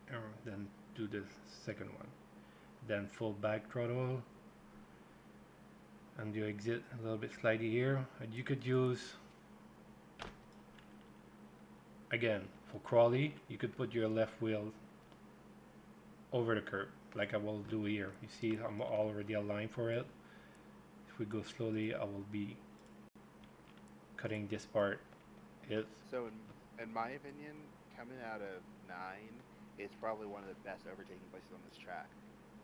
and then do the second one. Then full back throttle, and you exit a little bit slightly here. And you could use, again, for crawly, you could put your left wheel over the curb, like I will do here. You see, I'm already aligned for it. If we go slowly, I will be cutting this part. So in my opinion, coming out of 9 is probably one of the best overtaking places on this track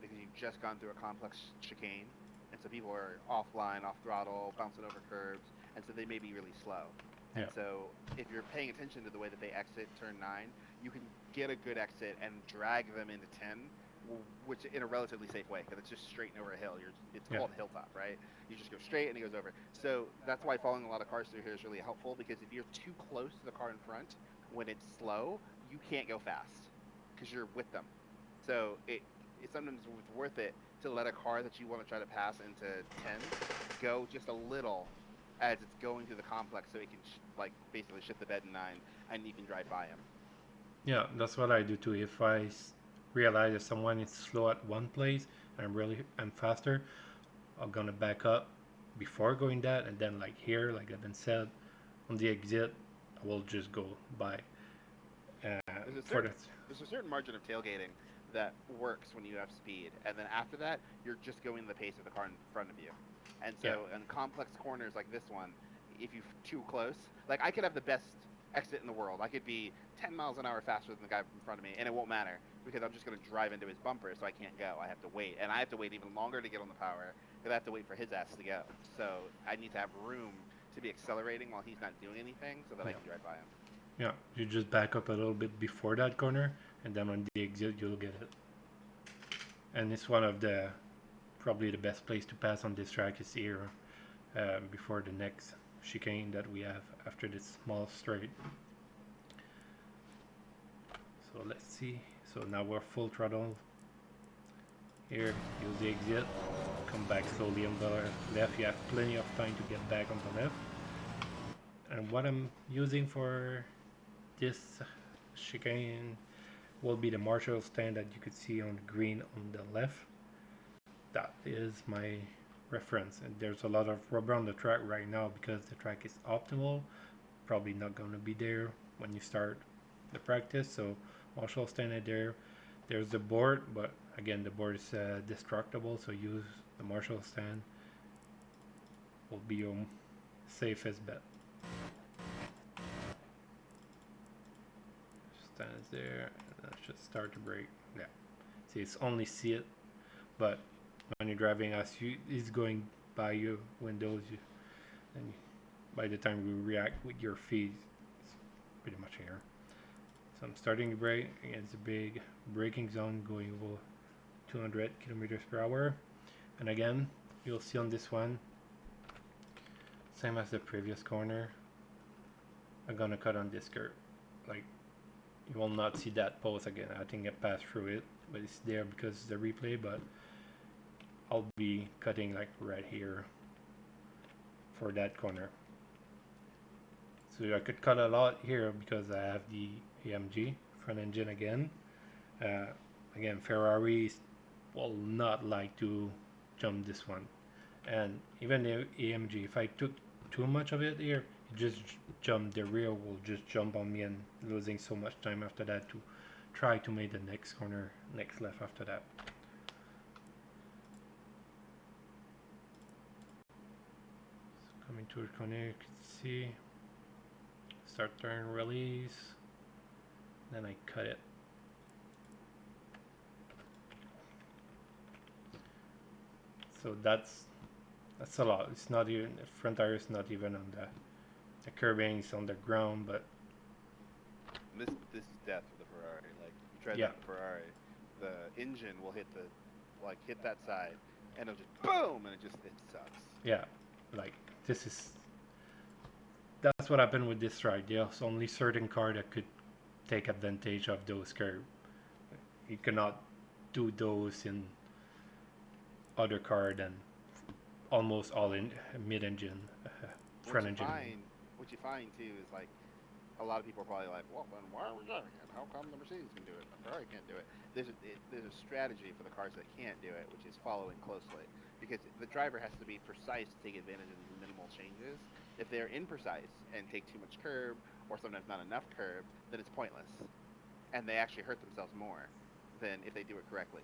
because you've just gone through a complex chicane, and so people are offline, off throttle, bouncing over curbs, and so they may be really slow. And Yeah. so if you're paying attention to the way that they exit turn 9, you can get a good exit and drag them into 10, which in a relatively safe way because it's just straighting over a hill. It's Yeah. called hilltop, right? You just go straight and it goes over. So that's why following a lot of cars through here is really helpful because if you're too close to the car in front when it's slow, you can't go fast because you're with them. So it's sometimes worth it to let a car that you want to try to pass into 10 go just a little as it's going through the complex so it can like basically shit the bed in 9 and you can drive by him. Yeah, that's what I do too. If I realize that someone is slow at one place and I'm faster, I'm gonna back up before going that, and then like here, like I've been said, on the exit, I will just go by. Uh, There's a for certain that, there's a certain margin of tailgating that works when you have speed, and then after that, you're just going the pace of the car in front of you. And yeah, so, in complex corners like this one, if you're too close, like I could have the best exit in the world. I could be 10 miles an hour faster than the guy in front of me, and it won't matter because I'm just going to drive into his bumper, so I can't go. I have to wait, and I have to wait even longer to get on the power because I have to wait for his ass to go. So I need to have room to be accelerating while he's not doing anything, so that I yeah, can drive by him. yeah. You just back up a little bit before that corner, and then on the exit you'll get it. And it's one of the probably the best place to pass on this track is here, before the next chicane that we have after this small straight. So let's see. So now we're full throttle. Here, use the exit. Come back slowly on the left. You have plenty of time to get back on the left. And what I'm using for this chicane will be the Marshall stand that you could see on the green on the left. That is my reference. And there's a lot of rubber on the track right now because the track is optimal. Probably not going to be there when you start the practice. So Marshall stand it there. There's the board, but again, the board is destructible, so use the Marshall stand. Will be your safest bet. Stand is there, and I should start to brake. Yeah, see, it's only see it, but when you're driving as it's going by your windows, and by the time you react with your feet, it's pretty much here. So I'm starting to brake against a big braking zone going over 200 kilometers per hour. And again, you'll see on this one, same as the previous corner, I'm gonna cut on this curve. Like, you will not see that post again. I think I passed through it, but it's there because it's the replay, but I'll be cutting like right here for that corner. So I could cut a lot here because I have the AMG front engine again. Again, Ferrari will not like to jump this one. And even the AMG, if I took too much of it here, it just jumped. The rear will just jump on me and losing so much time after that to try to make the next corner, next left after that. So coming to the corner, you can see, start turn, release, then I cut it. So that's a lot. It's not even, the front tire is not even on the curbing, it's on the ground, but This is death for the Ferrari. Like you try yeah, that in Ferrari, the engine will hit that side, and it'll just boom, and it sucks. yeah, like this is, that's what happened with this ride. There's only certain car that could take advantage of those curves. You cannot do those in other car than almost all in mid-engine, front engine. What you find too is like a lot of people are probably like, well, then why are we driving it? How come the Mercedes can do it, the Ferrari can't do it? There's a strategy for the cars that can't do it, which is following closely, because the driver has to be precise to take advantage of these minimal changes. If they're imprecise and take too much curb, or sometimes not enough curb, then it's pointless, and they actually hurt themselves more than if they do it correctly.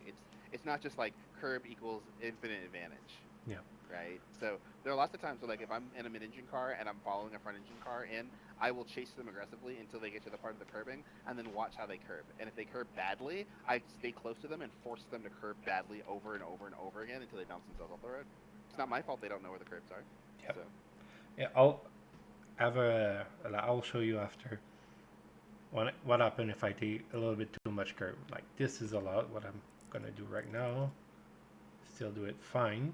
It's not just like curb equals infinite advantage. Yeah. Right. So there are lots of times where, like, if I'm in a mid-engine car and I'm following a front-engine car in, I will chase them aggressively until they get to the part of the curbing, and then watch how they curb. And if they curb badly, I stay close to them and force them to curb badly over and over and over again until they bounce themselves off the road. It's not my fault they don't know where the curbs are. Yep. So Yeah. I'll show you after what happened if I take a little bit too much curve. Like this is allowed. What I'm gonna do right now. Still do it fine.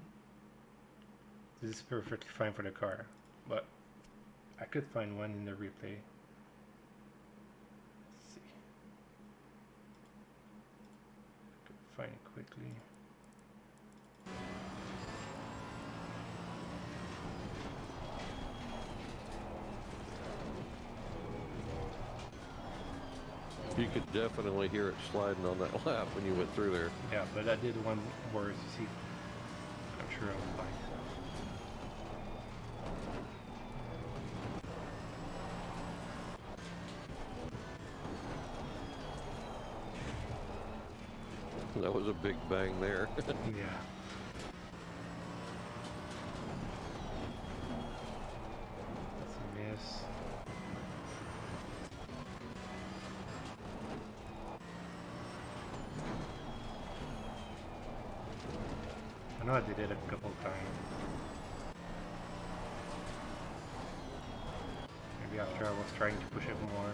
This is perfectly fine for the car, but I could find one in the replay. Let's see. I could find it quickly. You could definitely hear it sliding on that lap when you went through there. Yeah, but I did one worse. You see, I'm sure I'm fine. That was a big bang there. Yeah. That's a miss. I know I did it a couple times. Maybe after I was trying to push it more.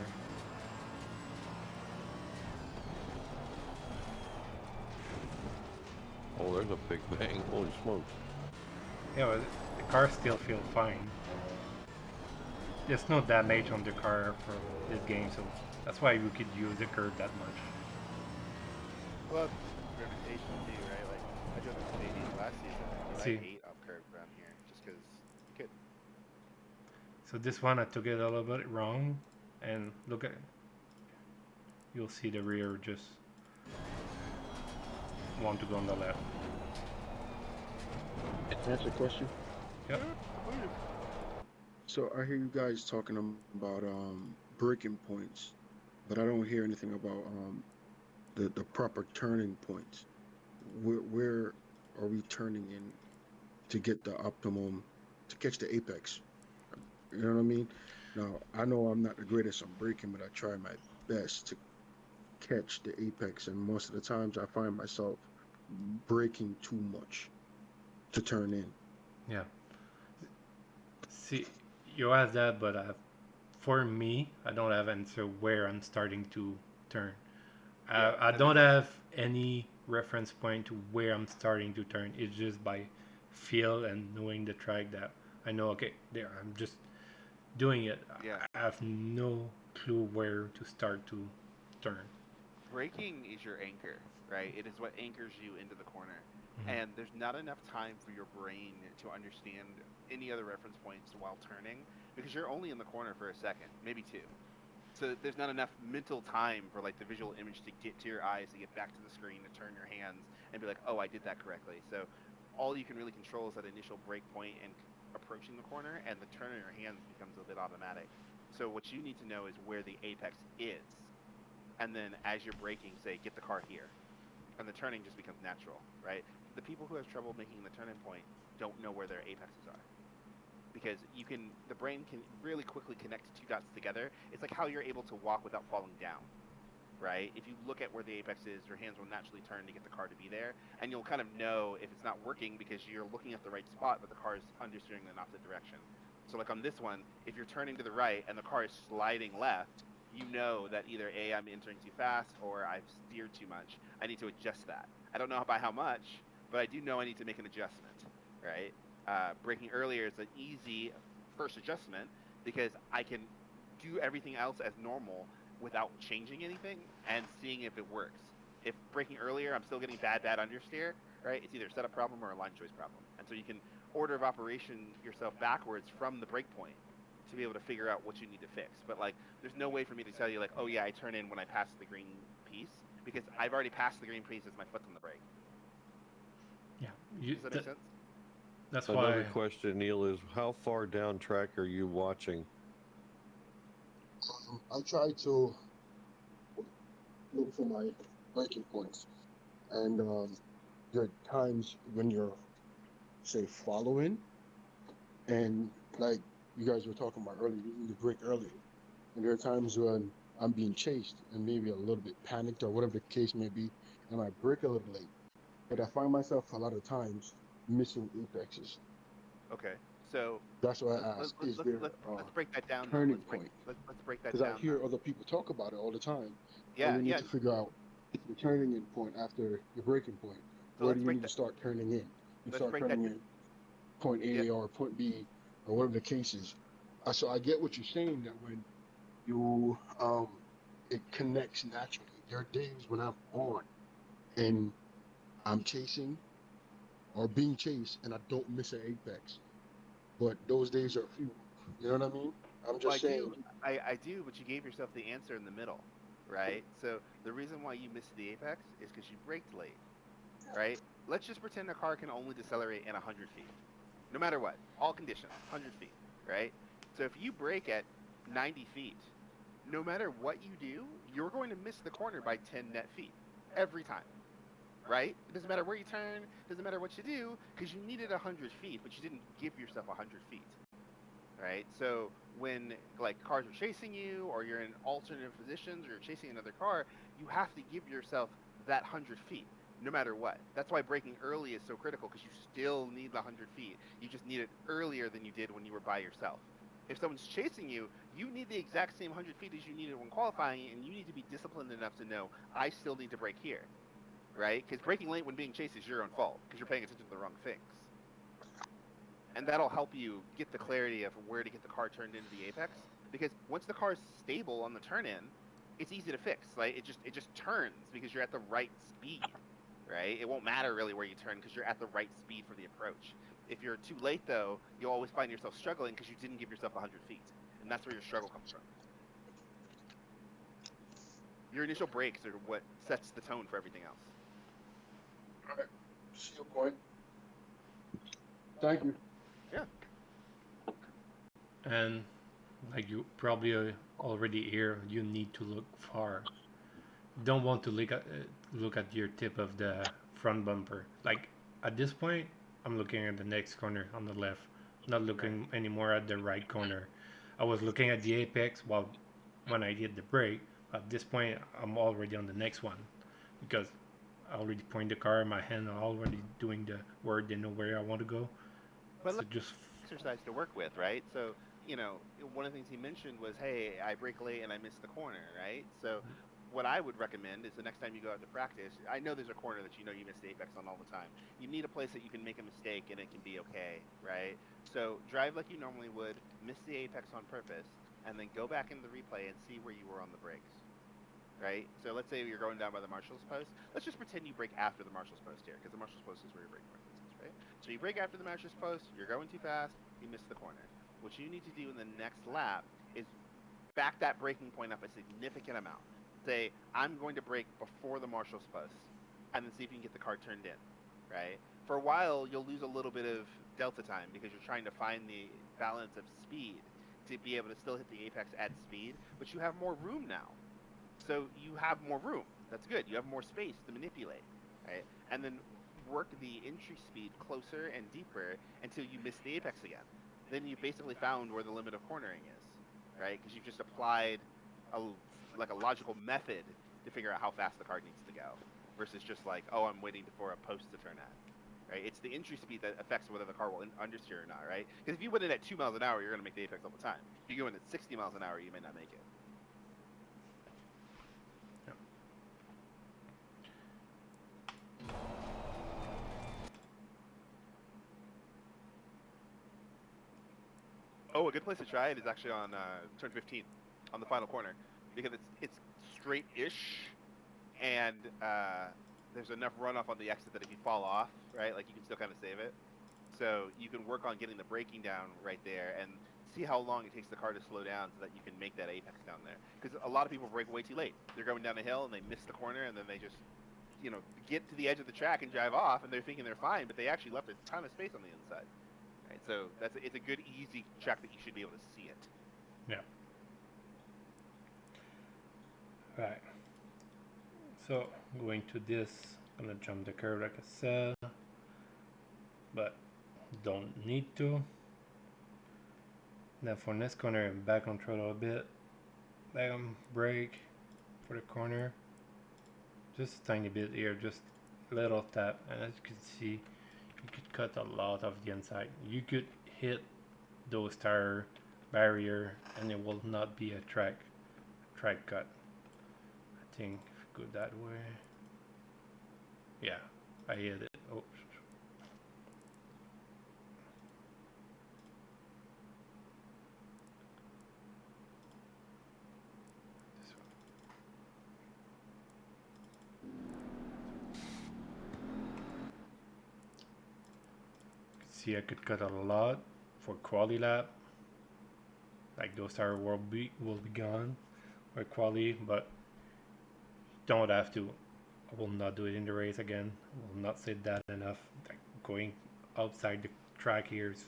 Oh, there's a big bang. Holy smokes. Yeah, but the car still feels fine. There's no damage on the car for this game, so that's why we could use the curve that much. well, experimentation too, right? Like I drove a Mercedes last season, and I See, hate up curves around here just because you could. so this one I took it a little bit wrong, and look at, you'll see the rear just want to go on the left. Can I ask a question? Yep. So I hear you guys talking about braking points, but I don't hear anything about the proper turning points. Where are we turning in to get the optimum to catch the apex? You know what I mean? Now I know I'm not the greatest on braking, but I try my best to catch the apex, and most of the times I find myself braking too much to turn in. Yeah. See, you have that, but for me, I don't have answer where I'm starting to turn. Yeah, I that don't makes sense. have any reference point to where I'm starting to turn. It's just by feel and knowing the track that I know, okay, there, I'm just doing it. Yeah. I have no clue where to start to turn. Braking is your anchor, right? It is what anchors you into the corner. Mhm. And there's not enough time for your brain to understand any other reference points while turning because you're only in the corner for a second, maybe two. So there's not enough mental time for like the visual image to get to your eyes, to get back to the screen, to turn your hands and be like, oh, I did that correctly. So all you can really control is that initial break point and approaching the corner, and the turn of your hands becomes a bit automatic. So what you need to know is where the apex is, and then as you're braking, say, get the car here, and the turning just becomes natural, right? The people who have trouble making the turning point don't know where their apexes are because the brain can really quickly connect two dots together. It's like how you're able to walk without falling down, right? If you look at where the apex is, your hands will naturally turn to get the car to be there, and you'll kind of know if it's not working because you're looking at the right spot, but the car is understeering in the opposite direction. So like on this one, if you're turning to the right and the car is sliding left, you know that either A, I'm entering too fast, or I've steered too much. I need to adjust that. I don't know by how much, but I do know I need to make an adjustment, right? Braking earlier is an easy first adjustment because I can do everything else as normal without changing anything and seeing if it works. If braking earlier, I'm still getting bad understeer, right? It's either a setup problem or a line choice problem. And so you can order of operation yourself backwards from the break point to be able to figure out what you need to fix. But like, there's no way for me to tell you like, oh yeah, I turn in when I pass the green piece because I've already passed the green piece as my foot's on the brake. Yeah, Does that make sense? that's Another why. question, Neil, is how far down track are you watching? I try to look for my breaking points, and there are times when you're say following, and like you guys were talking about earlier, you need to brake earlier. And there are times when I'm being chased and maybe a little bit panicked or whatever the case may be, and I brake a little late. But I find myself a lot of times missing apexes. Okay, so That's why let's I let, ask, let, is let's there let's a let's break that down then. turning point? Let's break that Because I down then. hear other people talk about it all the time, and Yeah, we need yeah. to figure out the turning in point after your braking point. So Where let's do you break need to that. start turning in? You Let's start break that. turning in point Yeah. A or point B or whatever the case is. So I get what you're saying that when you it connects naturally. There are days when I'm on and I'm chasing or being chased and I don't miss an apex. But those days are few. You know what I mean? I'm Well, I just saying. do. I do, but you gave yourself the answer in the middle, right? So the reason why you missed the apex is because you braked late, right? Let's just pretend a car can only decelerate in 100 feet, no matter what, all conditions, 100 feet, right? So if you brake at 90 feet, no matter what you do, you're going to miss the corner by 10 net feet every time, right? It doesn't matter where you turn, doesn't matter what you do, because you needed 100 feet, but you didn't give yourself 100 feet, right? So when like cars are chasing you, or you're in alternative positions, or you're chasing another car, you have to give yourself that 100 feet, no matter what. That's why braking early is so critical, because you still need the 100 feet. You just need it earlier than you did when you were by yourself. If someone's chasing you, you need the exact same 100 feet as you needed when qualifying, and you need to be disciplined enough to know I still need to brake here, right? Because braking late when being chased is your own fault because you're paying attention to the wrong things, and that'll help you get the clarity of where to get the car turned into the apex. Because once the car is stable on the turn in, it's easy to fix. Like it just turns because you're at the right speed, right? It won't matter really where you turn because you're at the right speed for the approach. If you're too late though, you'll always find yourself struggling because you didn't give yourself 100 feet, and that's where your struggle comes from. Your initial brakes are what sets the tone for everything else. All right. See your point. Thank you. Yeah. And like you probably already hear, you need to look far. You don't want to look at your tip of the front bumper. Like at this point, I'm looking at the next corner on the left, not looking anymore at the right corner. I was looking at the apex while when I hit the brake. At this point, I'm already on the next one because I already point the car in my hand. I'm already doing the work. They know where I want to go. But So just exercise to work with, right? So, one of the things he mentioned was, hey, I brake late and I missed the corner, right? So, what I would recommend is the next time you go out to practice, I know there's a corner that you miss the apex on all the time. You need a place that you can make a mistake and it can be okay, right? So, drive like you normally would, miss the apex on purpose, and then go back into the replay and see where you were on the brakes, right? So, let's say you're going down by the marshal's post. Let's just pretend you brake after the marshal's post here, because the marshal's post is where your brake point is, right? So you brake after the marshal's post, you're going too fast, you miss the corner. What you need to do in the next lap is back that braking point up a significant amount. Say, I'm going to brake before the marshal's post, and then see if you can get the car turned in, right? For a while, you'll lose a little bit of delta time because you're trying to find the balance of speed to be able to still hit the apex at speed, but you have more room now. So you have more room. That's good. You have more space to manipulate, right? And then work the entry speed closer and deeper until you miss the apex again. Then you basically found where the limit of cornering is, right? Because you've just applied a logical method to figure out how fast the car needs to go, versus just like, oh, I'm waiting for a post to turn at. Right? It's the entry speed that affects whether the car will understeer or not, right? Because if you went in at 2 miles an hour, you're going to make the apex all the time. If you go in at 60 miles an hour, you may not make it. Oh, a good place to try it is actually on turn 15, on the final corner, because it's straight-ish, and there's enough runoff on the exit that if you fall off, right, like you can still kind of save it. So you can work on getting the braking down right there and see how long it takes the car to slow down so that you can make that apex down there. Because a lot of people brake way too late. They're going down a hill and they miss the corner, and then they just, get to the edge of the track and drive off, and they're thinking they're fine, but they actually left a ton of space on the inside. Right, so it's a good, easy track that you should be able to see it. yeah. Right. So going to this, gonna jump the curve like I said, but don't need to. Then for next corner, back on throttle a bit. Brake for the corner. Just a tiny bit here, just a little tap. And as you can see, you could cut a lot of the inside. You could hit those tire barrier and it will not be a track cut. I think if you go that way. Yeah, I hit it. Oh. This one. See, I could cut a lot for quality lap. Like those tires will be gone for quality, but don't have to. I will not do it in the race again. I will not say that enough. Like going outside the track here is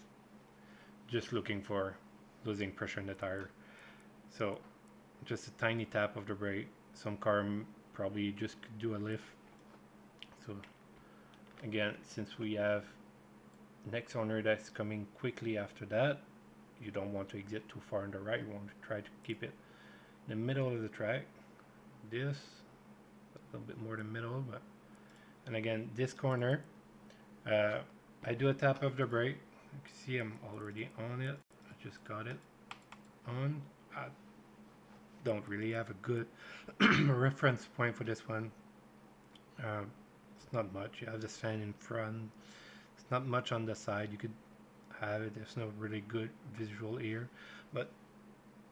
just looking for losing pressure in the tire. So just a tiny tap of the brake. Some car probably just could do a lift. So again, since we have next owner that's coming quickly after that, you don't want to exit too far on the right. You want to try to keep it in the middle of the track. This a little bit more the middle, but and again this corner, I do a tap of the brake. You can see I'm already on it. I just got it on. I don't really have a good reference point for this one. It's not much. You have the fan in front. It's not much on the side. You could have it. There's no really good visual here, but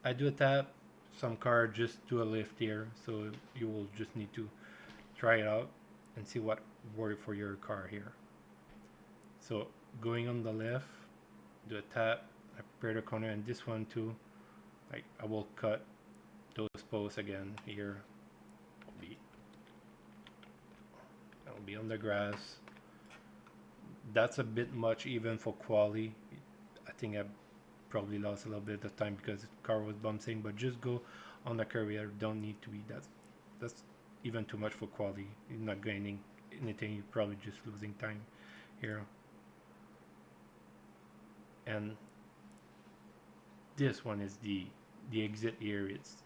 I do a tap. Some car just do a lift here, so you will just need to try it out and see what works for your car here. So going on the left, do a tap, I prepare the corner, and this one too. Like I will cut those posts again here. I'll be on the grass. That's a bit much even for quali. I think I probably lost a little bit of time because the car was bouncing, but just go on the curve here. Don't need to be that's even too much for quality. You're not gaining anything, you're probably just losing time here. And this one is the exit here. It's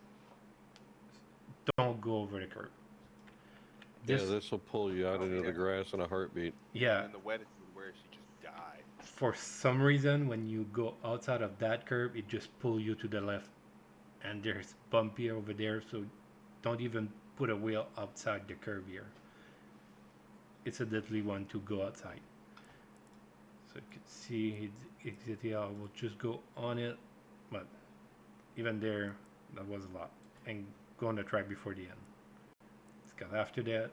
don't go over the curb. Yeah, this will pull you out into the grass in a heartbeat. Yeah. And the wet is where she just died. For some reason, when you go outside of that curb, it just pulls you to the left, and there's bumpy over there. So don't even put a wheel outside the curb here. It's a deadly one to go outside. So you can see exit here. I will just go on it, but even there, that was a lot. And go on the track before the end. It's got after that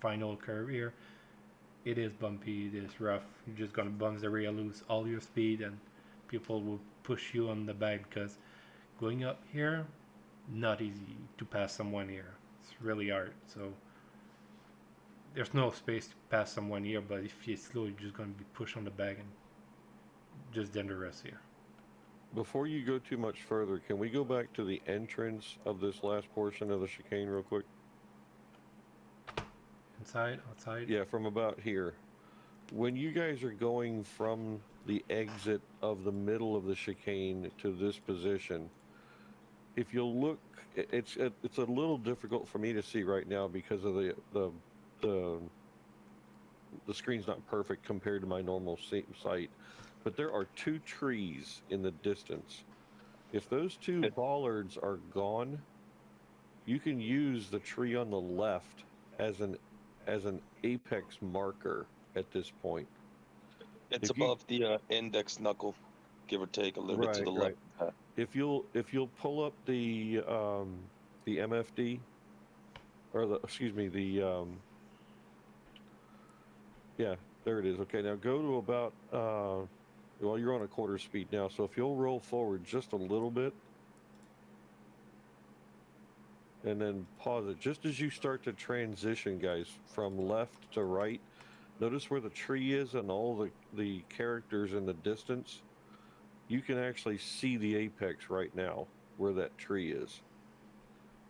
final curve here. It is bumpy, it is rough. You're just gonna bump the rail, lose all your speed, and people will push you on the back because going up here, not easy to pass someone here. It's really hard. So there's no space to pass someone here, but if you're slow, you're just gonna be pushed on the back and just then the rest here. Before you go too much further, can we go back to the entrance of this last portion of the chicane real quick? Inside, outside? Yeah, from about here. When you guys are going from the exit of the middle of the chicane to this position, if you'll look, it's a little difficult for me to see right now because of the screen's not perfect compared to my normal sight. But there are two trees in the distance. If those two bollards are gone, you can use the tree on the left as an apex marker at this point. It's above the index knuckle, give or take a little bit to the left. If you'll pull up the MFD, or yeah, there it is. Okay, now go to about well, you're on a quarter speed now, so if you'll roll forward just a little bit and then pause it just as you start to transition, guys, from left to right. Notice where the tree is and all the characters in the distance. You can actually see the apex right now where that tree is.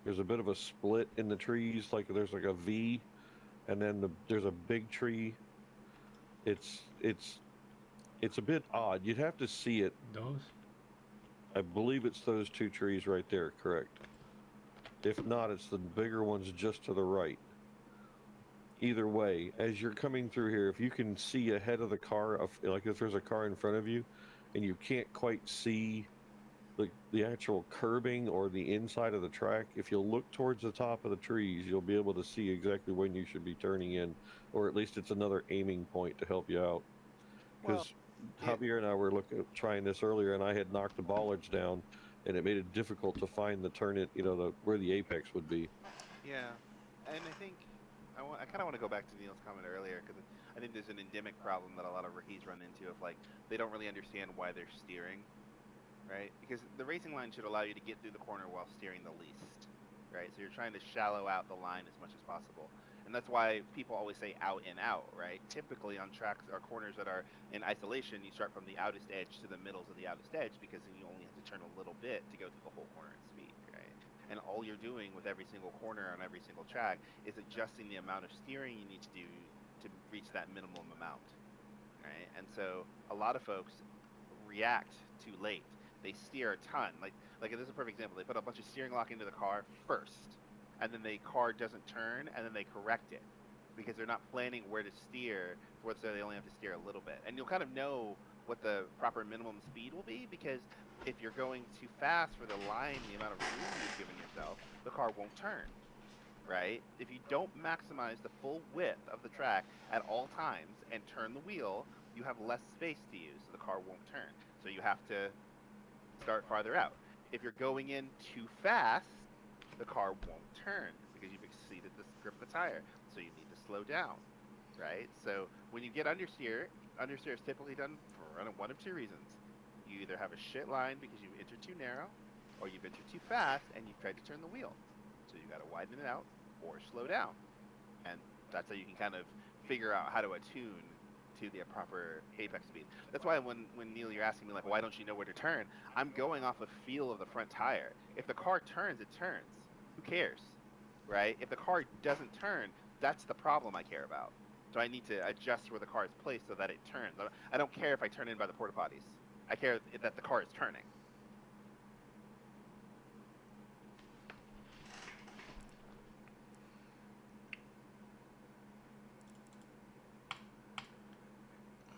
There's a bit of a split in the trees, like there's like a V, and then there's a big tree. It's It's a bit odd. You'd have to see it. Those? I believe it's those two trees right there, correct? If not, it's the bigger ones just to the right. Either way, as you're coming through here, if you can see ahead of the car, like if there's a car in front of you and you can't quite see the actual curbing or the inside of the track, if you'll look towards the top of the trees, you'll be able to see exactly when you should be turning in, or at least it's another aiming point to help you out. Well, Because it, Javier and I were trying this earlier, and I had knocked the bollards down, and it made it difficult to find the turn it, where the apex would be. yeah, and I think I kind of want to go back to Neil's comment earlier because I think there's an endemic problem that a lot of rookies run into of like they don't really understand why they're steering, right? Because the racing line should allow you to get through the corner while steering the least, right? So you're trying to shallow out the line as much as possible. And that's why people always say out and out, right? Typically on tracks or corners that are in isolation, you start from the outest edge to the middles of the outest edge because then you only have to turn a little bit to go through the whole corner at speed, right? And all you're doing with every single corner on every single track is adjusting the amount of steering you need to do to reach that minimum amount, right? And so a lot of folks react too late. They steer a ton. Like this is a perfect example. They put a bunch of steering lock into the car first, and then the car doesn't turn, and then they correct it because they're not planning where to steer. So they only have to steer a little bit, and you'll kind of know what the proper minimum speed will be because if you're going too fast for the line, the amount of room you've given yourself, the car won't turn. Right? If you don't maximize the full width of the track at all times and turn the wheel, you have less space to use, so the car won't turn. So you have to start farther out. If you're going in too fast, the car won't turn because you've exceeded the grip of the tire. So you need to slow down, right? So when you get understeer is typically done for one of two reasons. You either have a shit line because you've entered too narrow, or you've entered too fast and you've tried to turn the wheel. So you got to widen it out or slow down. And that's how you can kind of figure out how to attune to the proper apex speed. That's why when Neil, you're asking me like, why don't you know where to turn? I'm going off of feel of the front tire. If the car turns, it turns. Who cares, right? If the car doesn't turn, that's the problem I care about. So I need to adjust where the car is placed so that it turns. I don't care if I turn in by the porta potties. I care that the car is turning.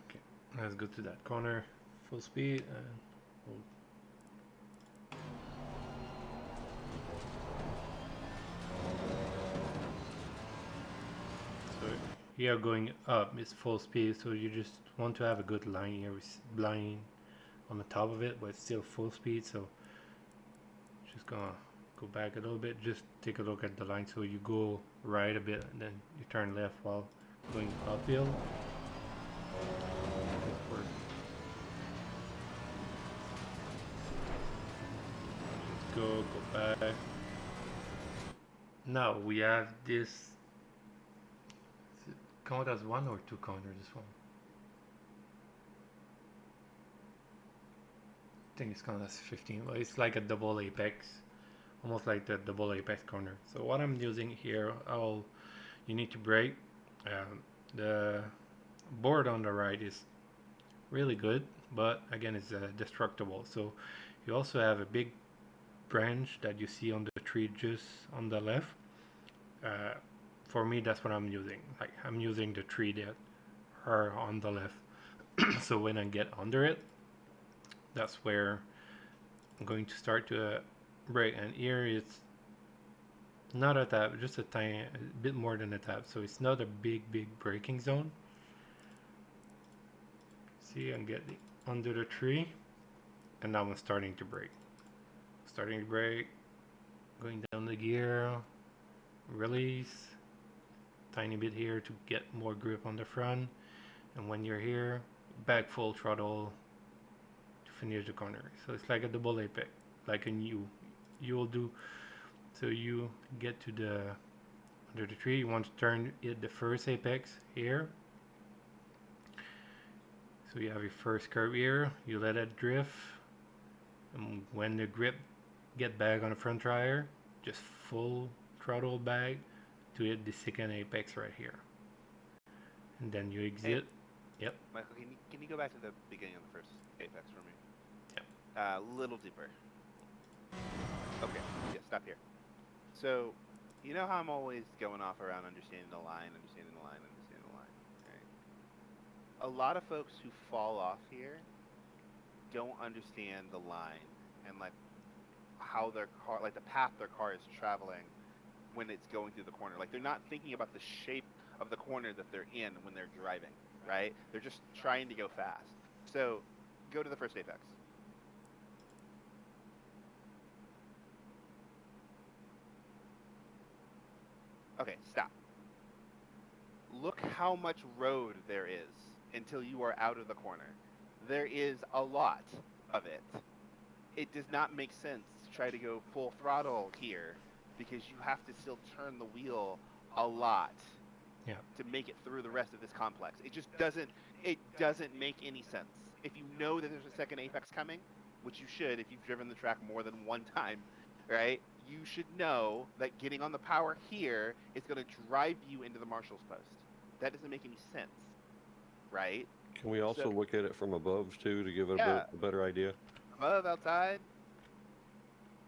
Okay, let's go to that corner, full speed, and we'll so here going up is full speed, so you just want to have a good line here with blind on the top of it, but it's still full speed. So just gonna go back a little bit, just take a look at the line. So you go right a bit and then you turn left while going uphill. Just go back. Now we have this. Is it count as one or two corners? This one. I think it's counted as 15. Well, it's like a double apex, almost like the double apex corner. So what I'm using here, you need to brake. The board on the right is really good, but again, it's destructible. So you also have a big branch that you see on the tree just on the left. For me, that's what I'm using. Like I'm using the tree that are on the left. So when I get under it, that's where I'm going to start to brake. And here it's not a tap, just a bit more than a tap. So it's not a big braking zone. See, I'm getting under the tree, and now I'm starting to brake. Starting to brake, going down the gear, release, tiny bit here to get more grip on the front, and when you're here, back full throttle to finish the corner. So it's like a double apex, like a you'll do. So you get to the under the tree, you want to turn it the first apex here. So you have your first curve here, you let it drift, and when the grip get back on the front tire, just full throttle back to hit the second apex right here. And then you exit Yep. Michael, can you go back to the beginning of the first apex for me? Yep. A little deeper. Okay. Yeah, stop here. So, you know how I'm always going off around understanding the line, understanding the line, understanding the line, right? A lot of folks who fall off here don't understand the line and like how their car, like the path their car is traveling when it's going through the corner. Like they're not thinking about the shape of the corner that they're in when they're driving, right? They're just trying to go fast. So, go to the first apex. Okay, stop. Look how much road there is until you are out of the corner. There is a lot of it. It does not make sense to try to go full throttle here because you have to still turn the wheel a lot Yeah. to make it through the rest of this complex. It just doesn't make any sense. If you know that there's a second apex coming, which you should if you've driven the track more than one time, right? You should know that getting on the power here is going to drive you into the marshal's post. That doesn't make any sense, right? Can we also So- look at it from above too to give it Yeah. a better idea? Above, outside.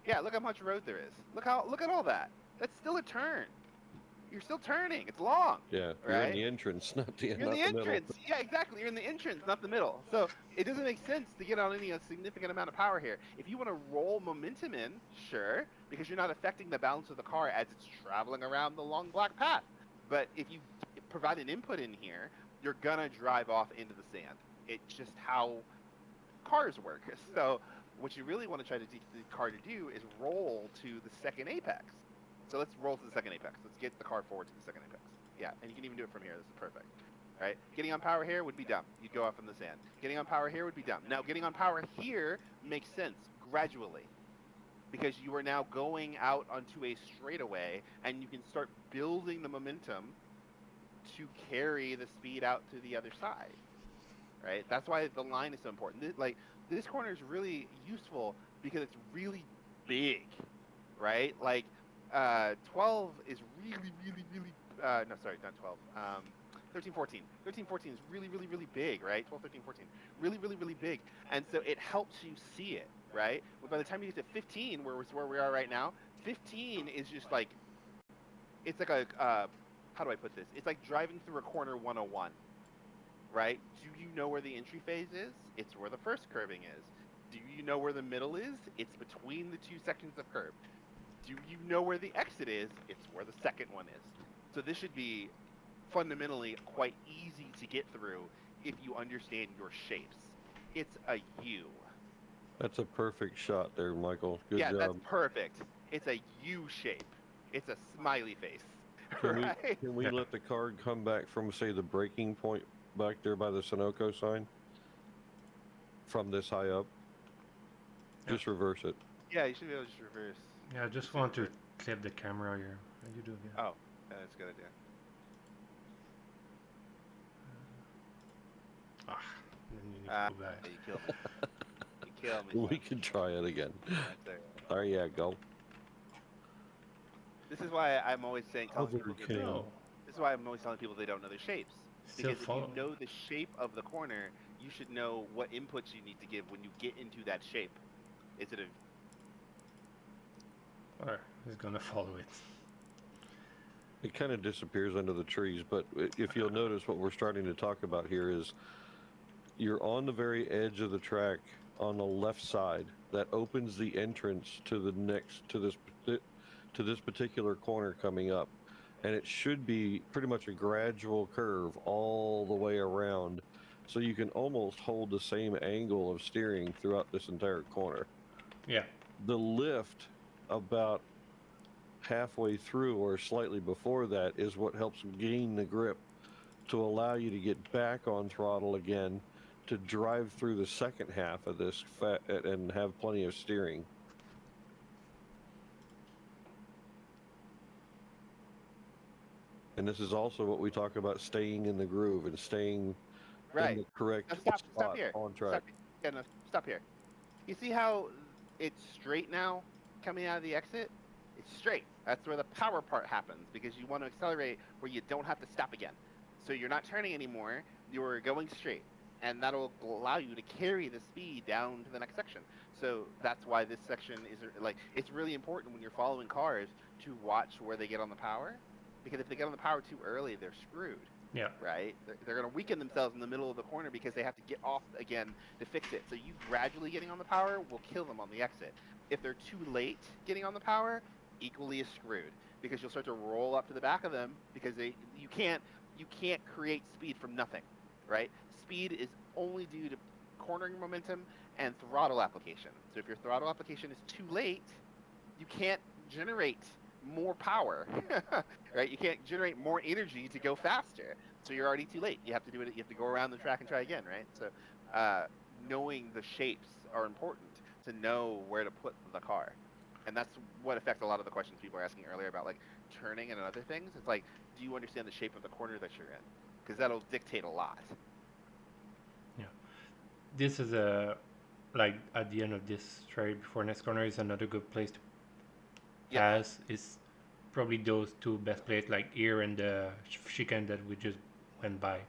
Yeah, look how much road there is. Look at all that. That's still a turn. You're still turning. It's long. Yeah, you're in Right? the entrance, not the You're in not the the middle. entrance. Yeah, exactly. You're in the entrance, not the middle. So it doesn't make sense to get on any significant amount of power here. If you want to roll momentum in, sure, because you're not affecting the balance of the car as it's traveling around the long black path. But if you provide an input in here, you're gonna drive off into the sand. It's just how cars work. So what you really want to try to teach the car to do is roll to the second apex. So let's roll to the second apex. Let's get the car forward to the second apex. Yeah, and you can even do it from here. This is perfect. All right, getting on power here would be dumb. You'd go off in the sand. Getting on power here would be dumb. Now, getting on power here makes sense gradually because you are now going out onto a straightaway and you can start building the momentum to carry the speed out to the other side. Right? That's why the line is so important. This corner is really useful because it's really big, right? 12 is really, really, really. No, sorry, not 12. 13, 14. 13, 14 is really, really, really big, right? 12, 13, 14. Really, really, really big. And so it helps you see it, right? But by the time you get to 15, where we are right now, 15 is just like, it's like a, how do I put this? It's like driving through a corner 101, right? Do you know where the entry phase is? It's where the first curving is. Do you know where the middle is? It's between the two sections of curve. Do you know where the exit is? It's where the second one is. So this should be fundamentally quite easy to get through if you understand your shapes. It's a U. That's a perfect shot there, Michael. Good Yeah, job. that's perfect. It's a U shape. It's a smiley face. Can we, Right? can we let the car come back from, say, the braking point back there by the Sunoco sign? From this high up? Yeah. Just reverse it. Yeah, you should be able to just reverse. Yeah, I just want to clip the camera here. How you do it? Yeah. Oh, that's a good idea. Then you need to go back. You killed me. You killed me. We son. can try it again. That's all right. All right, yeah, go. This is why I'm always saying telling people Okay. No, This is why I'm always telling people they don't know their shapes. still Because if follow. you know the shape of the corner, you should know what inputs you need to give when you get into that shape. Is it a Or he's gonna follow it. It kind of disappears under the trees, but if you'll notice what we're starting to talk about here is you're on the very edge of the track on the left side that opens the entrance to the next to this particular corner coming up, and it should be pretty much a gradual curve all the way around, so you can almost hold the same angle of steering throughout this entire corner. Yeah. The lift about halfway through or slightly before that is what helps gain the grip to allow you to get back on throttle again to drive through the second half of this and have plenty of steering. And this is also what we talk about, staying in the groove and staying in right? the correct Now stop spot here. on track. Stop, yeah, no, stop here. You see how it's straight now coming out of the exit? It's straight. That's where the power part happens because you want to accelerate where you don't have to stop again. So you're not turning anymore. You're going straight, and that'll allow you to carry the speed down to the next section. So that's why this section is like it's really important when you're following cars to watch where they get on the power, because if they get on the power too early, they're screwed. Yeah. Right? They're going to weaken themselves in the middle of the corner because they have to get off again to fix it. So you gradually getting on the power will kill them on the exit. If they're too late getting on the power, equally as screwed because you'll start to roll up to the back of them because you can't create speed from nothing, right? Speed is only due to cornering momentum and throttle application. So if your throttle application is too late, you can't generate more power, right? You can't generate more energy to go faster. So you're already too late. You have to do it. You have to go around the track and try again, right? So knowing the shapes are important to know where to put the car. And that's what affects a lot of the questions people are asking earlier about like turning and other things. It's like, do you understand the shape of the corner that you're in? Because that'll dictate a lot. Yeah. This is a like at the end of this straight before next corner is another good place to pass. Is probably those two best places like here and the chicane that we just went by.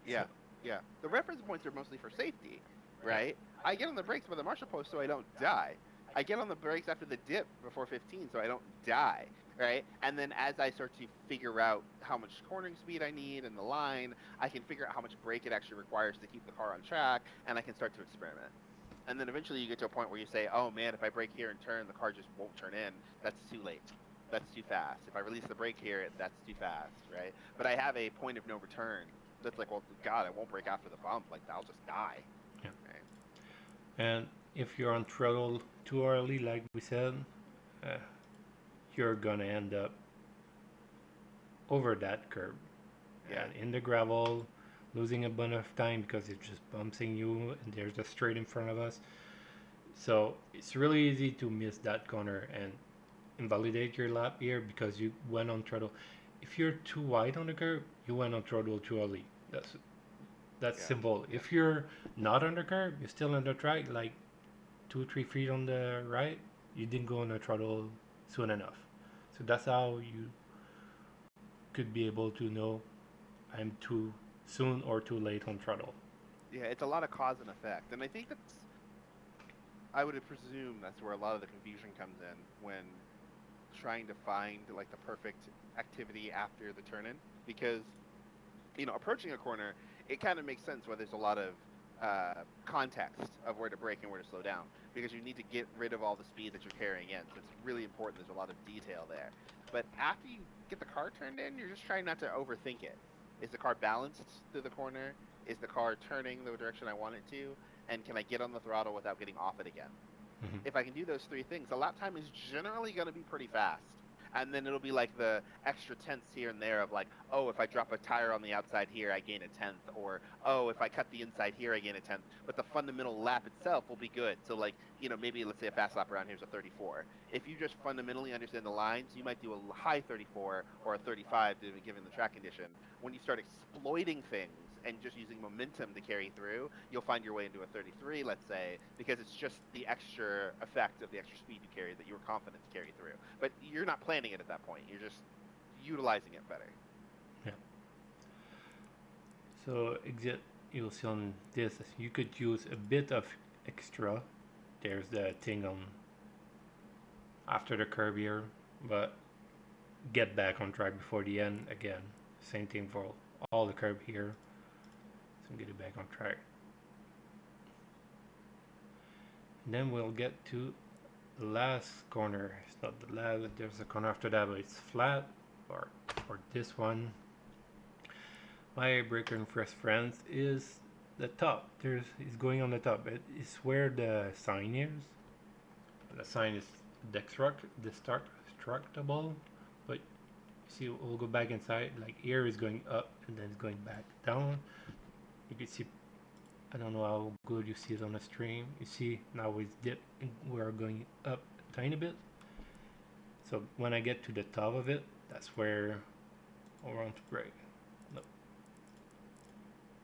Yeah, yeah. The reference points are mostly for safety, right? I get on the brakes by the marshal post so I don't die. I get on the brakes after the dip before 15 so I don't die, right? And then as I start to figure out how much cornering speed I need and the line, I can figure out how much brake it actually requires to keep the car on track, and I can start to experiment. And then eventually you get to a point where you say, oh man, if I brake here and turn, the car just won't turn in. That's too late. That's too fast. If I release the brake here, that's too fast, right? But I have a point of no return. That's like, well, God, I won't brake after the bump. Like, I'll just die. Yeah. Right? And if you're on throttle too early, like we said, you're gonna end up over that curb. Yeah. And in the gravel, losing a bunch of time because it's just bumping you, and there's a straight in front of us. So it's really easy to miss that corner and invalidate your lap here because you went on throttle. If you're too wide on the curb, you went on throttle too early. That's simple. If you're not on the curb, you're still on the track, like 2-3 feet on the right, you didn't go on the throttle soon enough. So that's how you could be able to know I'm too soon or too late on throttle. Yeah, it's a lot of cause and effect. And I think I would presume that's where a lot of the confusion comes in when trying to find like the perfect activity after the turn in. Because, approaching a corner, it kind of makes sense where there's a lot of context of where to brake and where to slow down because you need to get rid of all the speed that you're carrying in. So it's really important. There's a lot of detail there. But after you get the car turned in, you're just trying not to overthink it. Is the car balanced through the corner? Is the car turning the direction I want it to? And can I get on the throttle without getting off it again? Mm-hmm. If I can do those three things, the lap time is generally going to be pretty fast. And then it'll be like the extra tenths here and there of like, oh, if I drop a tire on the outside here, I gain a tenth. Or, oh, if I cut the inside here, I gain a tenth. But the fundamental lap itself will be good. So like, maybe let's say a fast lap around here is a 34. If you just fundamentally understand the lines, you might do a high 34 or a 35 given the track condition. When you start exploiting things and just using momentum to carry through, you'll find your way into a 33, let's say, because it's just the extra effect of the extra speed you carry that you were confident to carry through. But you're not planning it at that point. You're just utilizing it better. Yeah. So you'll see on this, you could use a bit of extra. There's the thing on after the curb here, but get back on track before the end again. Same thing for all the curb here. So get it back on track. And then we'll get to the last corner. It's not the last, there's a corner after that, but it's flat. Or for this one, my breaker and first friends is the top. It's going on the top. It's where the sign is. The sign is destructible, but see, we'll go back inside. Like here is going up and then it's going back down. You can see, I don't know how good you see it on the stream. You see now it's dipped. We are going up a tiny bit. So when I get to the top of it, that's where I want to brake. Look,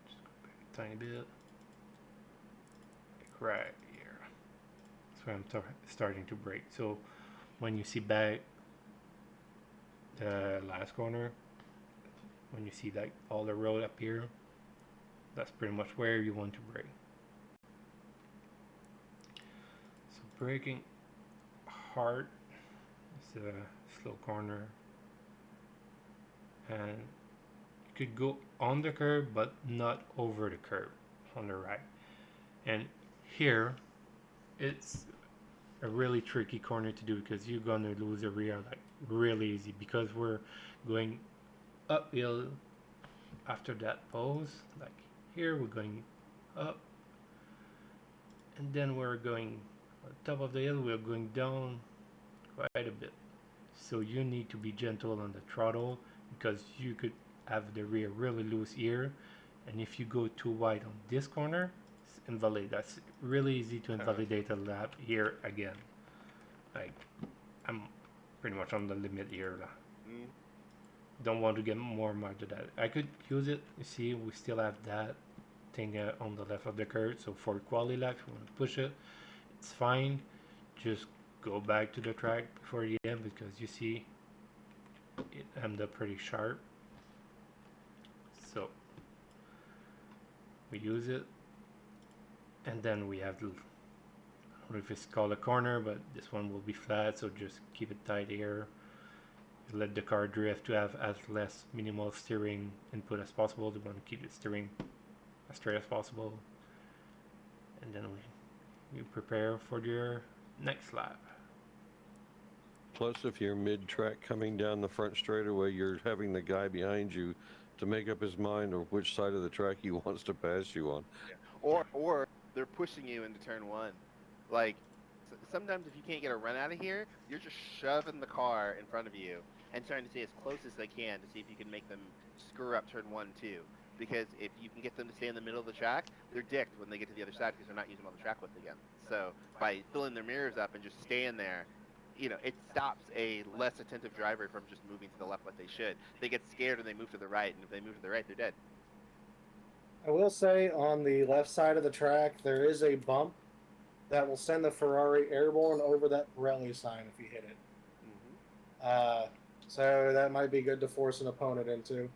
just go back a tiny bit. Like right here. That's where I'm starting to brake. So when you see back the last corner, when you see like all the road up here, that's pretty much where you want to brake. So braking hard is a slow corner, and you could go on the curb but not over the curb on the right. And here it's a really tricky corner to do because you're gonna lose the rear like really easy, because we're going uphill after that pose. Like here we're going up, and then we're going on top of the hill, we're going down quite a bit. So you need to be gentle on the throttle, because you could have the rear really loose here, and if you go too wide on this corner, that's really easy to invalidate a lap here again. Like, I'm pretty much on the limit here. Don't want to get more mud to that. I could use it. You see, we still have that thing on the left of the curve. So for quality lap, if you want to push it, it's fine. Just go back to the track before the end, because you see it ended up pretty sharp. So we use it. And then we have, I don't know if it's called a corner, but this one will be flat, so just keep it tight here. You let the car drift to have as less minimal steering input as possible. You want to keep the steering as straight as possible. And then you prepare for your next lap. Plus, if you're mid-track coming down the front straightaway, you're having the guy behind you to make up his mind of which side of the track he wants to pass you on. Yeah. Or they're pushing you into turn one. Like, sometimes if you can't get a run out of here, you're just shoving the car in front of you and trying to stay as close as they can to see if you can make them screw up turn 1, 2. Because if you can get them to stay in the middle of the track, they're dicked when they get to the other side because they're not using all the track width again. So by filling their mirrors up and just staying there, you know, it stops a less attentive driver from just moving to the left like they should. They get scared and they move to the right, and if they move to the right, they're dead. I will say on the left side of the track, there is a bump that will send the Ferrari airborne over that Pirelli sign if you hit it. So that might be good to force an opponent into.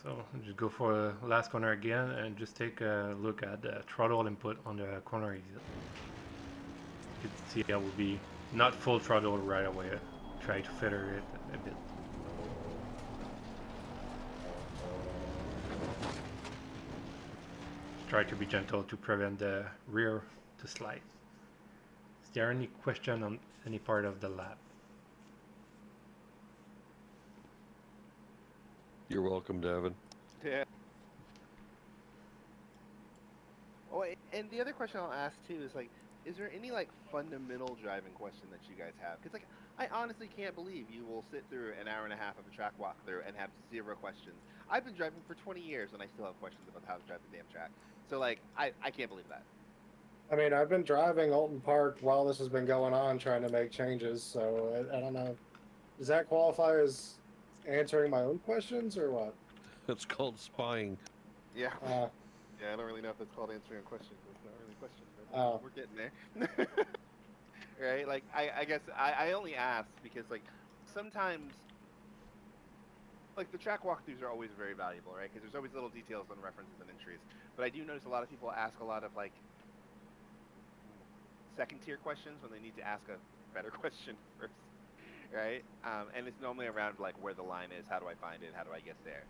So just go for the last corner again and just take a look at the throttle input on the corner exit. You can see that will be not full throttle right away. Try to feather it a bit. Try to be gentle to prevent the rear to slide. Is there any question on any part of the lap? You're welcome, Davin. Yeah. Oh, and the other question I'll ask too is like, is there any like fundamental driving question that you guys have? Because like, I honestly can't believe you will sit through an hour and a half of a track walkthrough and have 0 questions. I've been driving for 20 years and I still have questions about how to drive the damn track. So like, I can't believe that. I mean, I've been driving Oulton Park while this has been going on, trying to make changes. So I don't know. Does that qualify as answering my own questions or what? It's called spying. Yeah. Yeah, I don't really know if that's called answering a question. It's not really a question, but we're getting there. Right? Like, I guess I only ask because, like, sometimes, like, the track walkthroughs are always very valuable, right? Because there's always little details on references and entries. But I do notice a lot of people ask a lot of, like, second-tier questions when they need to ask a better question first, right? And it's normally around, like, where the line is, how do I find it, how do I get there?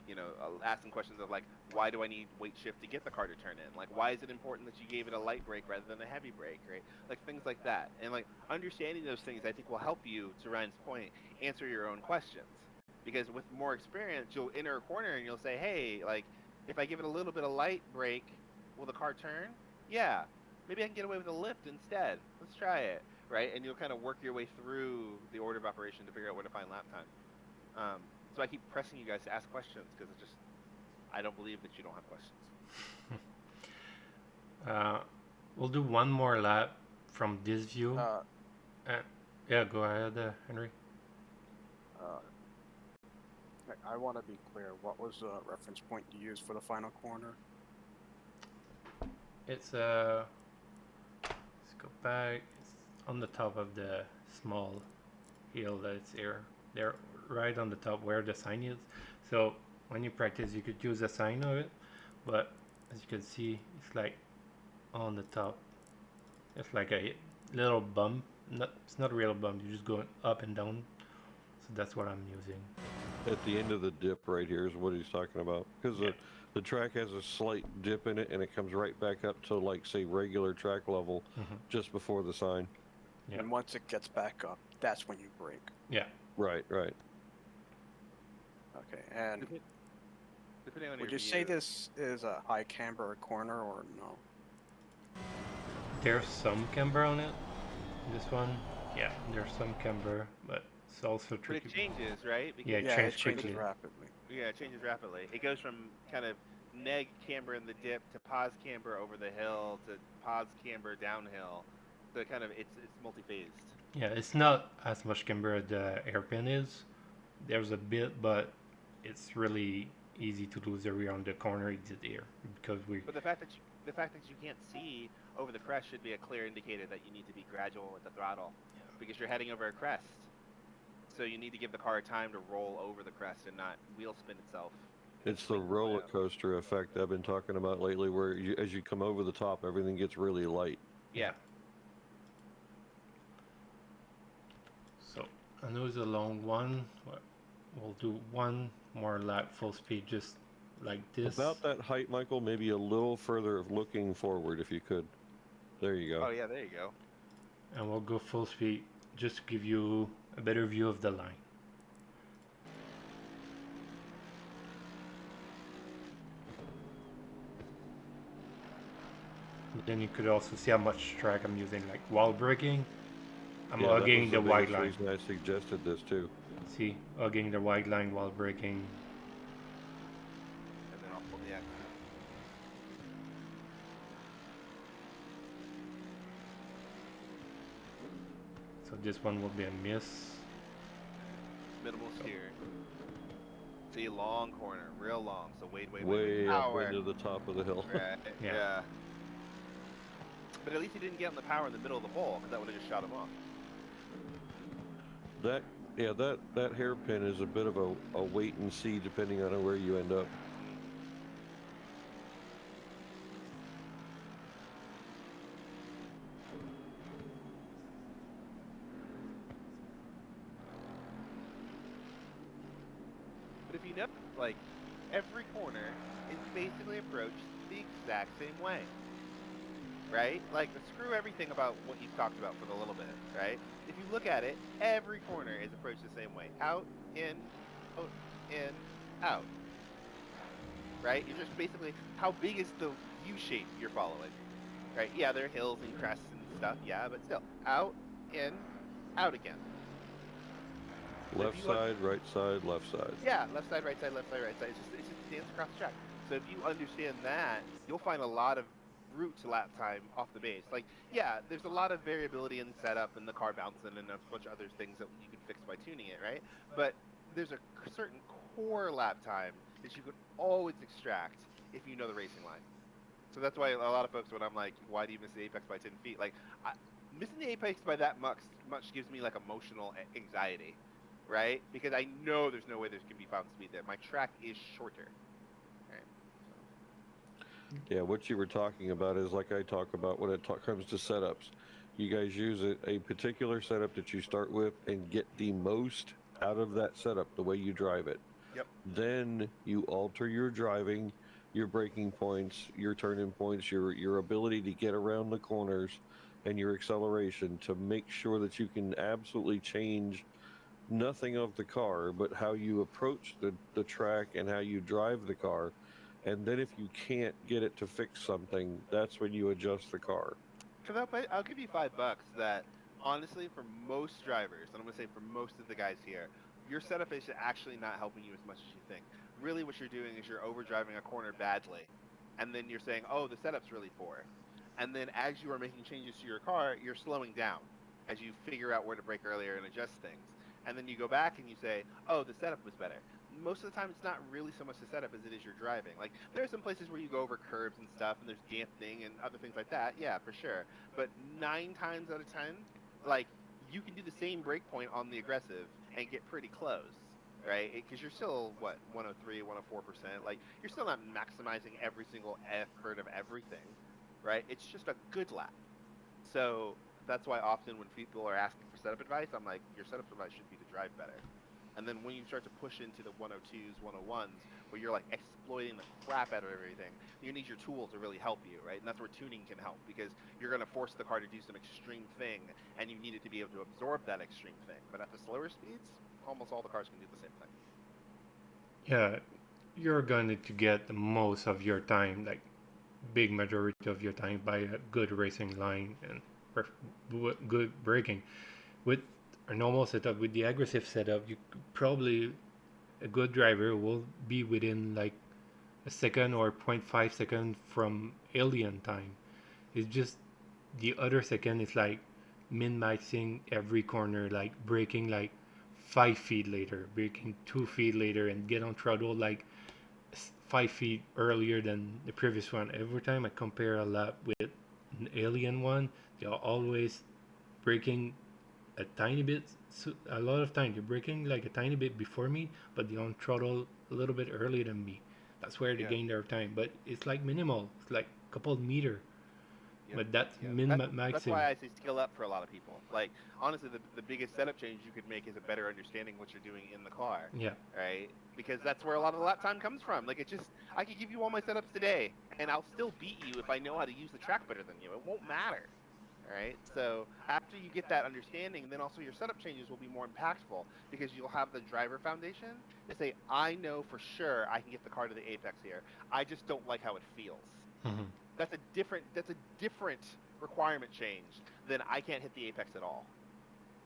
You know, asking questions of like, why do I need weight shift to get the car to turn in? Like, why is it important that you gave it a light brake rather than a heavy brake, right? Like, things like that. And like, understanding those things, I think will help you, to Ryan's point, answer your own questions. Because with more experience, you'll enter a corner and you'll say, hey, like, if I give it a little bit of light brake, will the car turn? Yeah. Maybe I can get away with a lift instead. Let's try it, right? And you'll kind of work your way through the order of operation to figure out where to find lap time. So I keep pressing you guys to ask questions because it's just, I don't believe that you don't have questions. We'll do one more lap from this view. Yeah, go ahead, Henry. I want to be clear. What was the reference point you used for the final corner? It's go back. It's on the top of the small hill that's here. They're right on the top where the sign is. So when you practice, you could use a sign of it, but as you can see, it's like on the top. It's like a little bump. It's not a real bump. You're just going up and down. So that's what I'm using. At the end of the dip right here is what he's talking about. Because the track has a slight dip in it, and it comes right back up to, like, say, regular track level just before the sign. Yeah. And once it gets back up, that's when you brake. Yeah. Right. Okay, and Depending on would your you say view- this is a high camber corner or no? There's some camber on it. This one, yeah, there's some camber, but it's also But tricky. it changes, right? Because Yeah, it Yeah, changes it changes quickly. rapidly. Yeah, it changes rapidly. It goes from kind of neg camber in the dip to pause camber over the hill to pause camber downhill. So kind of it's multi-phased. Yeah, it's not as much camber as the hairpin is. There's a bit, but it's really easy to lose the rear on the corner exit here because we. But the fact that you can't see over the crest should be a clear indicator that you need to be gradual with the throttle, because you're heading over a crest. So you need to give the car time to roll over the crest and not wheel spin itself. It's the roller coaster effect I've been talking about lately, where as you come over the top, everything gets really light. Yeah. So I know it's a long one. But we'll do one more lap full speed, just like this. About that height, Michael, maybe a little further looking forward if you could. There you go. Oh yeah, there you go. And we'll go full speed just to give you a better view of the line. Then you could also see how much track I'm using, like while braking. I'm Yeah, that hugging was the white biggest line. reason I suggested this too. See, hugging the white line while braking. And then I'll pull the X. So this one will be a miss. Minimal steer. See, long corner, real long. So way Way up power. into the top of the hill. Right. Yeah. Yeah. But at least he didn't get on the power in the middle of the hole, because that would have just shot him off. That hairpin is a bit of a wait and see depending on where you end up. But if you know, like, every corner is basically approached the exact same way. Right? Like, screw everything about what you've talked about for a little bit, right? If you look at it, every corner is approached the same way. Out, in, out. Right? You're just basically, how big is the U shape you're following? Right? Yeah, there are hills and crests and stuff, yeah, but still. Out, in, out again. Left side, right side, left side. Yeah, left side, right side, left side, right side. It's just dance across the track. So if you understand that, you'll find a lot of route to lap time off the base. Like, yeah, there's a lot of variability in setup and the car bouncing and a bunch of other things that you can fix by tuning it, right? But there's a certain core lap time that you can always extract if you know the racing line. So that's why a lot of folks, when I'm like, why do you miss the apex by 10 feet? Like, missing the apex by that much gives me, like, emotional anxiety, right? Because I know there's no way there can be found speed there. My track is shorter. Yeah, what you were talking about is like I talk about when it comes to setups. You guys use a particular setup that you start with and get the most out of that setup the way you drive it. Yep. Then you alter your driving, your braking points, your turning points, your ability to get around the corners, and your acceleration to make sure that you can absolutely change nothing of the car, but how you approach the track and how you drive the car. And then if you can't get it to fix something, that's when you adjust the car. Because I'll give you $5 that, honestly, for most drivers, and I'm going to say for most of the guys here, your setup is actually not helping you as much as you think. Really what you're doing is you're overdriving a corner badly. And then you're saying, oh, the setup's really poor. And then as you are making changes to your car, you're slowing down as you figure out where to brake earlier and adjust things. And then you go back and you say, oh, the setup was better. most of the time it's not really so much the setup as it is your driving. Like there are some places where you go over curbs and stuff, and there's dampening and other things like that. Yeah, for sure. But 9 times out of 10, like you can do the same break point on the aggressive and get pretty close, right? Because you're still what 103, 104%. Like you're still not maximizing every single effort of everything, right? It's just a good lap. So that's why often when people are asking for setup advice, I'm like, your setup advice should be to drive better. And then when you start to push into the 102s, 101s, where you're like exploiting the crap out of everything, you need your tool to really help you, right? And that's where tuning can help because you're going to force the car to do some extreme thing, and you need it to be able to absorb that extreme thing. But at the slower speeds, almost all the cars can do the same thing. Yeah, you're going to get the most of your time, like big majority of your time, by a good racing line and good braking. With a normal setup, with the aggressive setup, you probably a good driver will be within like a second or 0.5 second from alien time. It's just the other second is like min-maxing every corner, like braking like 5 feet later, braking 2 feet later, and get on throttle like 5 feet earlier than the previous one. Every time I compare a lap with an alien one, they're always braking a tiny bit, a lot of time. They're braking like a tiny bit before me, but they're on throttle a little bit earlier than me. That's where they gain their time. But it's like minimal. It's like a couple of meter. Yep. But that's Yep. min-maxing. That's why I say skill up for a lot of people. Like honestly, the biggest setup change you could make is a better understanding what you're doing in the car. Yeah. Right. Because that's where a lot of the lap time comes from. Like I could give you all my setups today, and I'll still beat you if I know how to use the track better than you. It won't matter. Right. So after you get that understanding, then also your setup changes will be more impactful because you'll have the driver foundation to say, I know for sure I can get the car to the apex here. I just don't like how it feels. Mm-hmm. That's a different requirement change than I can't hit the apex at all,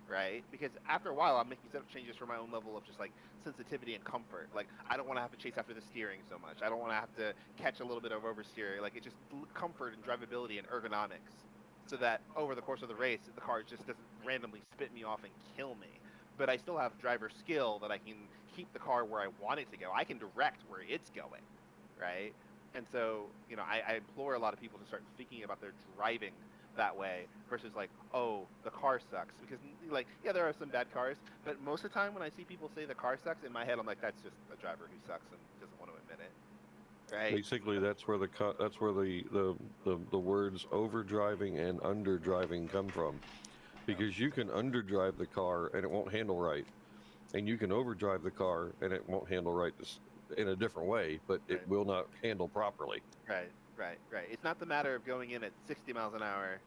right? Because after a while, I'm making setup changes for my own level of just like sensitivity and comfort. Like I don't want to have to chase after the steering so much. I don't want to have to catch a little bit of oversteer. Like it's just comfort and drivability and ergonomics, so that over the course of the race, the car just doesn't randomly spit me off and kill me. But I still have driver skill that I can keep the car where I want it to go. I can direct where it's going, right? And so, I implore a lot of people to start thinking about their driving that way versus like, oh, the car sucks. Because, like, yeah, there are some bad cars, but most of the time when I see people say the car sucks, in my head I'm like, that's just a driver who sucks and doesn't want to admit it, right? Basically, that's where the words overdriving and underdriving come from, because you can underdrive the car and it won't handle right, and you can overdrive the car and it won't handle right in a different way, but it will not handle properly. Right. It's not the matter of going in at 60 miles an hour.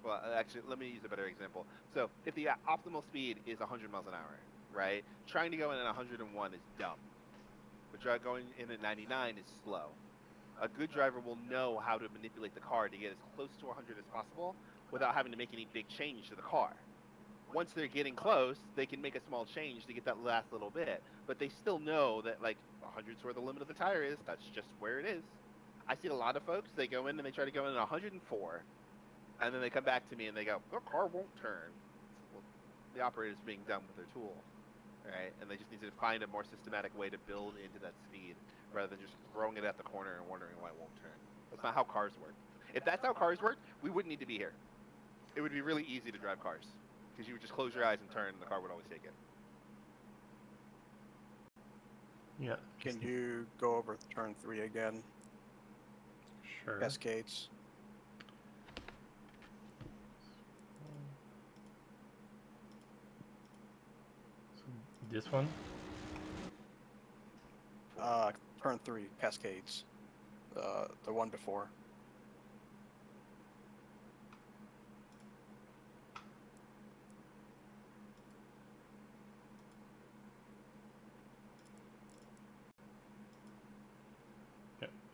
Well, actually, let me use a better example. So if the optimal speed is 100 miles an hour, right, trying to go in at 101 is dumb. But going in at 99 is slow. A good driver will know how to manipulate the car to get as close to 100 as possible without having to make any big change to the car. Once they're getting close, they can make a small change to get that last little bit, but they still know that like 100's where the limit of the tire is. That's just where it is. I see a lot of folks, they go in and they try to go in at 104, and then they come back to me and they go, the car won't turn. Well, the operator's being dumb with their tool, right? And they just need to find a more systematic way to build into that speed rather than just throwing it at the corner and wondering why it won't turn. That's not how cars work. If that's how cars work, we wouldn't need to be here. It would be really easy to drive cars because you would just close your eyes and turn and the car would always take it. Yeah. Can you go over turn 3 again? Sure. Cascades. So this one? Turn 3, Cascades. The one before.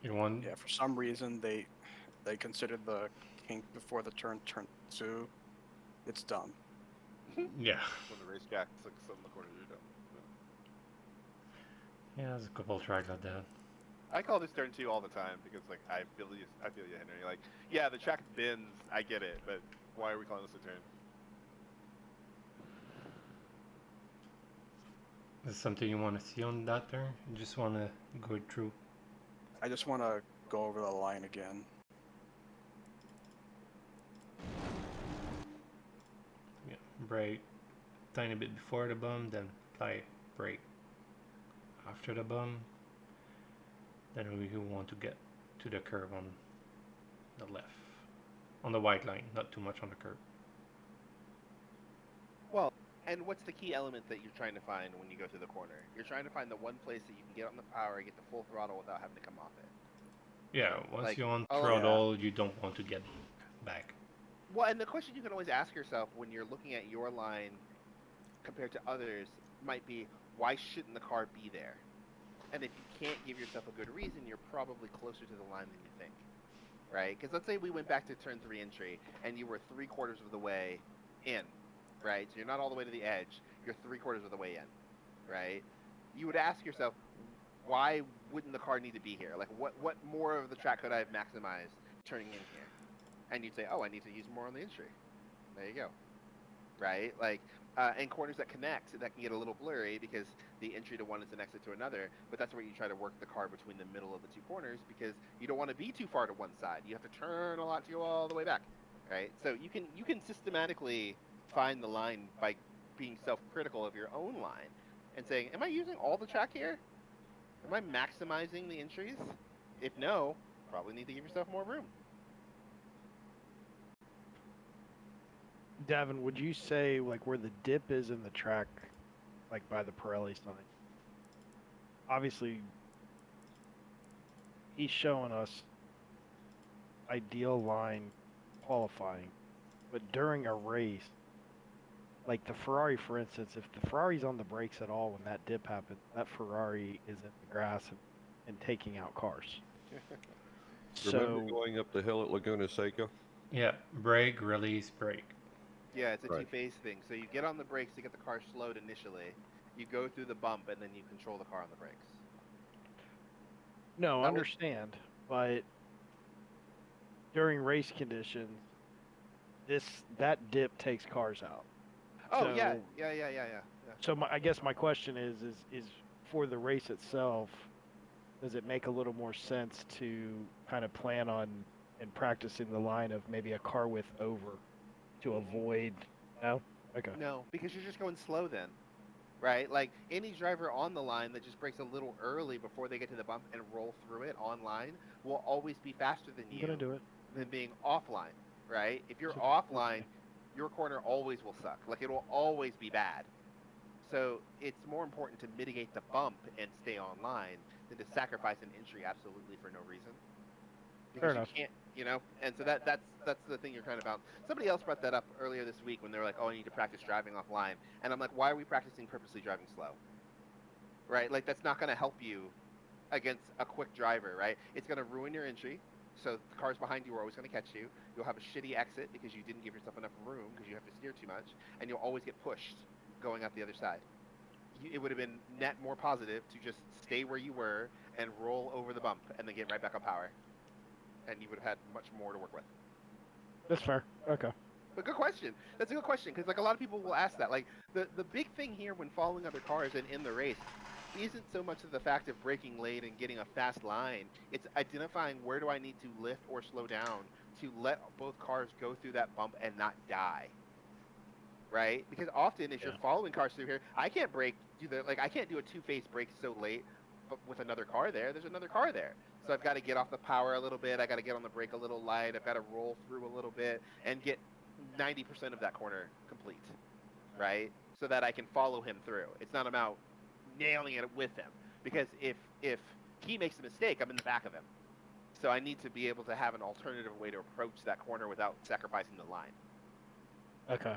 You want? Yeah, for some reason they considered the kink before the turn 2. It's dumb. Yeah. When the racetrack looks on the corner, you're dumb. Yeah, there's a couple tracks like that. I call this turn 2 all the time because like I feel you, Henry. Like, yeah, the track bends, I get it, but why are we calling this a turn? Is something you want to see on that turn? You just want to go through. I just want to go over the line again. Yeah, brake tiny bit before the bump, then apply brake after the bump. Then we want to get to the curve on the left, on the white line, not too much on the curve. Well, and what's the key element that you're trying to find when you go through the corner? You're trying to find the one place that you can get on the power, get the full throttle without having to come off it. Yeah, once Like, you're on oh, throttle, you don't want to get back. Well, and the question you can always ask yourself when you're looking at your line compared to others might be, why shouldn't the car be there? And if you can't give yourself a good reason, you're probably closer to the line than you think, right? Because let's say we went back to turn 3 entry and you were 3/4 of the way in, right? So you're not all the way to the edge, you're 3/4 of the way in, right? You would ask yourself, why wouldn't the car need to be here? Like, what more of the track could I have maximized turning in here? And you'd say, oh, I need to use more on the entry. There you go, right? Like, and corners that connect, that can get a little blurry because the entry to one is an exit to another, but that's where you try to work the car between the middle of the two corners because you don't want to be too far to one side. You have to turn a lot to go all the way back, right? So you can systematically find the line by being self-critical of your own line and saying, am I using all the track here? Am I maximizing the entries? If no, probably need to give yourself more room. Davin, would you say like where the dip is in the track, like by the Pirelli sign? Obviously, he's showing us ideal line qualifying, but during a race, like the Ferrari, for instance, if the Ferrari's on the brakes at all when that dip happens, that Ferrari is in the grass and taking out cars. Remember So going up the hill at Laguna Seca? Yeah, brake, release, brake. Yeah, it's a Right. two-phase thing. So you get on the brakes to get the car slowed initially. You go through the bump, and then you control the car on the brakes. no, That was- understand, but during race conditions, that dip takes cars out. Oh, yeah. So- So I guess my question is for the race itself, does it make a little more sense to kind of plan on and practicing the line of maybe a car width over to avoid? No. Okay. No, because you're just going slow then, right? Like any driver on the line that just brakes a little early before they get to the bump and roll through it on line will always be faster than I'm you gonna do it. than being offline, right? If you're So- offline, your corner always will suck. Like it will always be bad. So it's more important to mitigate the bump and stay online than to sacrifice an entry absolutely for no reason. Because enough. you can't, and so that's the thing you're trying to balance. Somebody else brought that up earlier this week when they were like, "Oh, I need to practice driving offline," and I'm like, "Why are we practicing purposely driving slow?" Right? Like that's not going to help you against a quick driver, right? It's going to ruin your entry. So the cars behind you are always going to catch you. You'll have a shitty exit because you didn't give yourself enough room because you have to steer too much, and you'll always get pushed going out the other side. It would have been net more positive to just stay where you were and roll over the bump and then get right back on power, and you would have had much more to work with. That's fair. Okay. But good question. That's a good question because like a lot of people will ask that. Like the big thing here when following other cars and in the race isn't so much of the fact of braking late and getting a fast line. It's identifying where do I need to lift or slow down to let both cars go through that bump and not die. Right? Because often if you're following cars through here, I can't I can't do a two-phase brake so late, but with another car there's another car there. So I've got to get off the power a little bit. I got to get on the brake a little light. I've got to roll through a little bit and get 90% of that corner complete, right? So that I can follow him through. It's not about nailing it with him because if he makes a mistake, I'm in the back of him. So I need to be able to have an alternative way to approach that corner without sacrificing the line. Okay.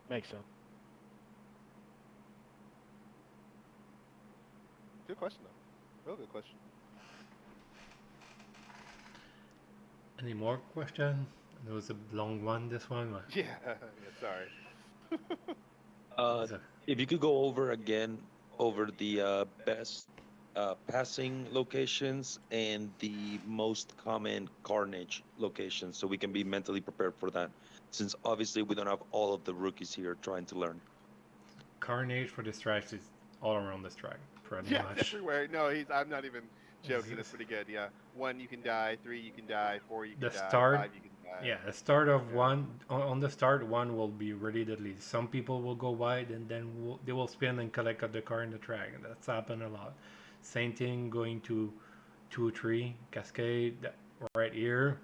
Makes sense. Good question, though. Real good question. Any more questions? There was a long one, this one. But Yeah, sorry. Uh, if you could go over again over the best passing locations and the most common carnage locations, so we can be mentally prepared for that. Since obviously we don't have all of the rookies here trying to learn. carnage for the stripes is all around the stripe, pretty Yeah, it's much. everywhere. No, I'm not even joking. That's This- pretty good. Yeah, 1 you can die, 3 you can die, 4 you can The die, start, 5 you can die. yeah, the start of Yeah. one on the start one will be really deadly. Some people will go wide and then they will spin and collect up the car in the track, and that's happened a lot. Same thing going to 2-3 Cascade right here.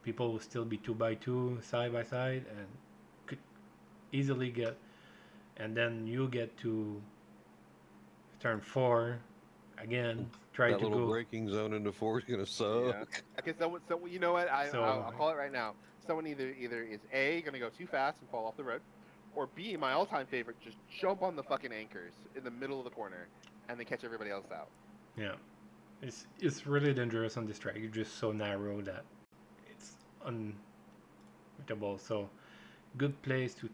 People will still be 2x2 side by side and could easily get, and then you get to turn 4 again. Try That to little go. braking zone into four is gonna Yeah. suck. Okay, so you know what? So I'll call it right now. Someone either is A, gonna go too fast and fall off the road, or B, my all-time favorite, just jump on the fucking anchors in the middle of the corner, and then catch everybody else out. yeah, it's really dangerous on this track. You're just so narrow that it's unbeatable. So good place to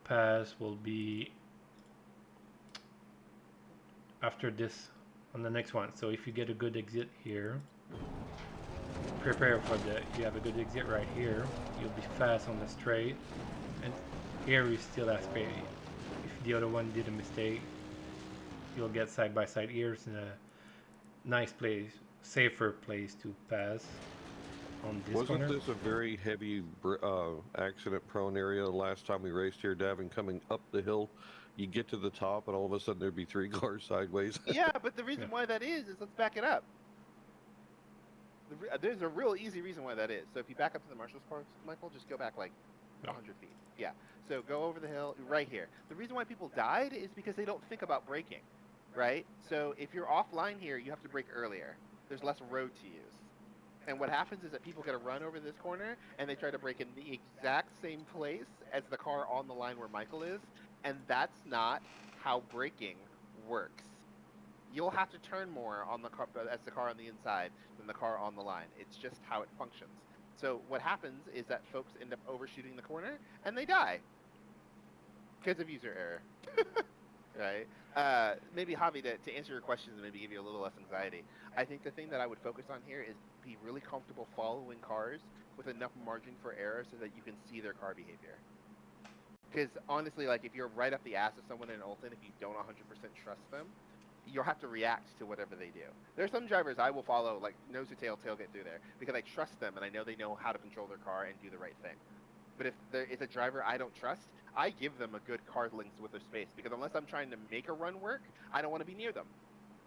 pass will be after this on the next one. So if you get a good exit here, prepare for the. You have a good exit right here. You'll be fast on the straight, and here you still have space. If the other one did a mistake, you'll get side by side. Here's a nice place, safer place to pass on this Wasn't corner. this a very heavy accident-prone area the last time we raced here, Davin? Coming up the hill, you get to the top, and all of a sudden there'd be 3 cars sideways. Yeah, but the reason Yeah. why that is let's back it up. There's a real easy reason why that is. So if you back up to the Marshall's Park, Michael, just go back like 100 feet. Yeah. So go over the hill right here. The reason why people died is because they don't think about braking, right? So if you're offline here, you have to brake earlier. There's less road to use. And what happens is that people get a run over this corner and they try to brake in the exact same place as the car on the line where Michael is, and that's not how braking works. You'll have to turn more on the car as the car on the inside than the car on the line. It's just how it functions. So what happens is that folks end up overshooting the corner and they die because of user error. Right? Maybe Javi, to answer your questions and maybe give you a little less anxiety. I think the thing that I would focus on here is be really comfortable following cars with enough margin for error so that you can see their car behavior. Because honestly, like if you're right up the ass of someone in Oulton, if you don't 100% trust them, you'll have to react to whatever they do. There's some drivers I will follow, like nose to tail, tailgate through there, because I trust them and I know they know how to control their car and do the right thing. But if there is a driver I don't trust, I give them a good car length with their space, because unless I'm trying to make a run work, I don't want to be near them.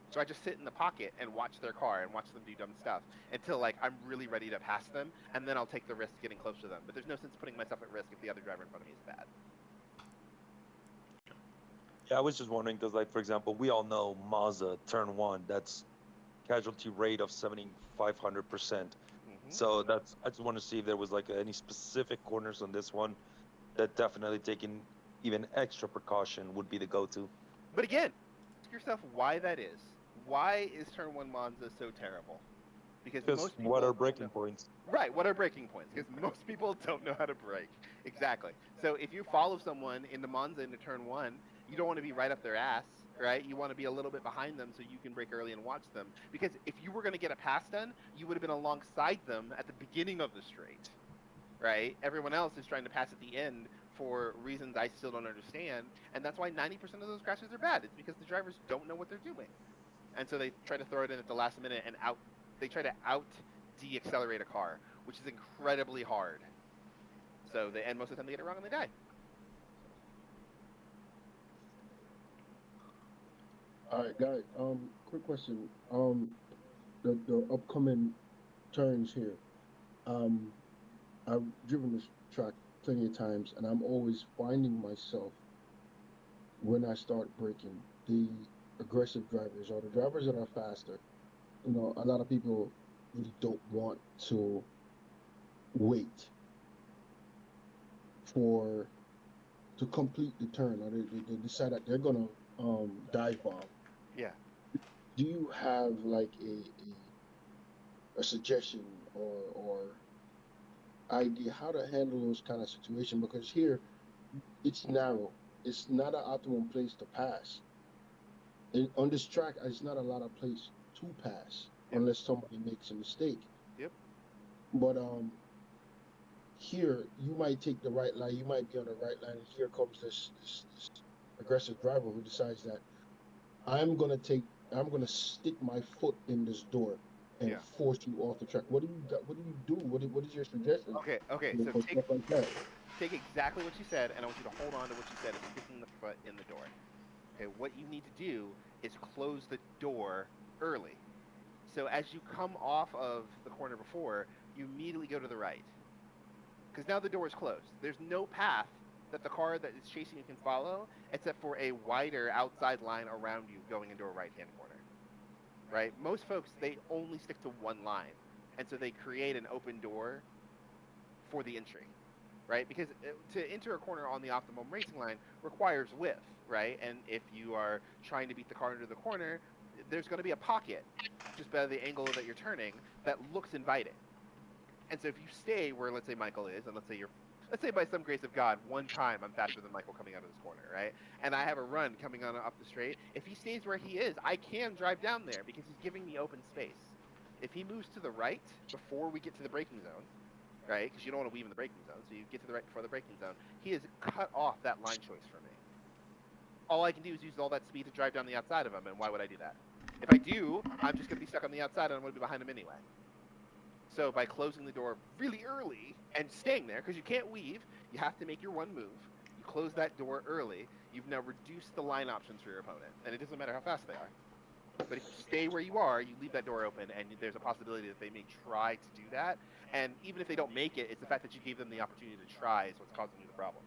So I just sit in the pocket and watch their car and watch them do dumb stuff until like I'm really ready to pass them, and then I'll take the risk getting close to them. But there's no sense putting myself at risk if the other driver in front of me is bad. Yeah, I was just wondering because, like, for example, we all know Mazda turn one. That's casualty rate of 7,500%. So that's I just want to see if there was like any specific corners on this one that definitely taking even extra precaution would be the go-to. But again, ask yourself why that is. Why is turn one Monza so terrible? Because Because most people what are don't breaking know- points? Right, what are breaking points? Because most people don't know how to brake. Exactly. So if you follow someone into Monza into turn one, you don't want to be right up their ass, right? You want to be a little bit behind them so you can brake early and watch them. Because if you were going to get a pass done, you would have been alongside them at the beginning of the straight, right? Everyone else is trying to pass at the end for reasons I still don't understand. And that's why 90% of those crashes are bad. It's because the drivers don't know what they're doing. And so they try to throw it in at the last minute and they try to de-accelerate a car, which is incredibly hard. So and most of the time they get it wrong and they die. All right, guys. Quick question. The upcoming turns here. I've driven this track plenty of times, and I'm always finding myself when I start braking, the aggressive drivers or the drivers that are faster. You know, a lot of people really don't want to wait to complete the turn, or they decide that they're gonna dive bomb. Yeah. Do you have like a suggestion or idea how to handle those kind of situations? Because here it's narrow. It's not an optimal place to pass. On this track, it's not a lot of place to pass unless somebody makes a mistake. Yep. But here you might take the right line. You might be on the right line, and here comes this aggressive driver who decides that I'm gonna stick my foot in this door and Yeah. force you off the track. What do you got? What do you do? What is your suggestion Okay. So for stuff like that? take exactly what you said, and I want you to hold on to what you said of sticking the foot in the door. Okay. What you need to do is close the door early. So as you come off of the corner before, you immediately go to the right. Because now the door is closed. There's no path that the car that is chasing you can follow, except for a wider outside line around you going into a right-hand corner. Right? Most folks, they only stick to one line, and so they create an open door for the entry. Right? Because to enter a corner on the optimum racing line requires width, right? And if you are trying to beat the car into the corner, there's going to be a pocket just by the angle that you're turning that looks inviting. And so if you stay where, let's say, Michael is, and let's say by some grace of God, one time I'm faster than Michael coming out of this corner, right? And I have a run coming on up the straight. If he stays where he is, I can drive down there because he's giving me open space. If he moves to the right before we get to the braking zone, right? Because you don't want to weave in the braking zone, so you get to the right before the braking zone. He has cut off that line choice for me. All I can do is use all that speed to drive down the outside of him, and why would I do that? If I do, I'm just going to be stuck on the outside, and I'm going to be behind him anyway. So by closing the door really early and staying there, because you can't weave, you have to make your one move. You close that door early, you've now reduced the line options for your opponent, and it doesn't matter how fast they are. But if you stay where you are, you leave that door open, and there's a possibility that they may try to do that. And even if they don't make it, it's the fact that you gave them the opportunity to try is what's causing you the problem.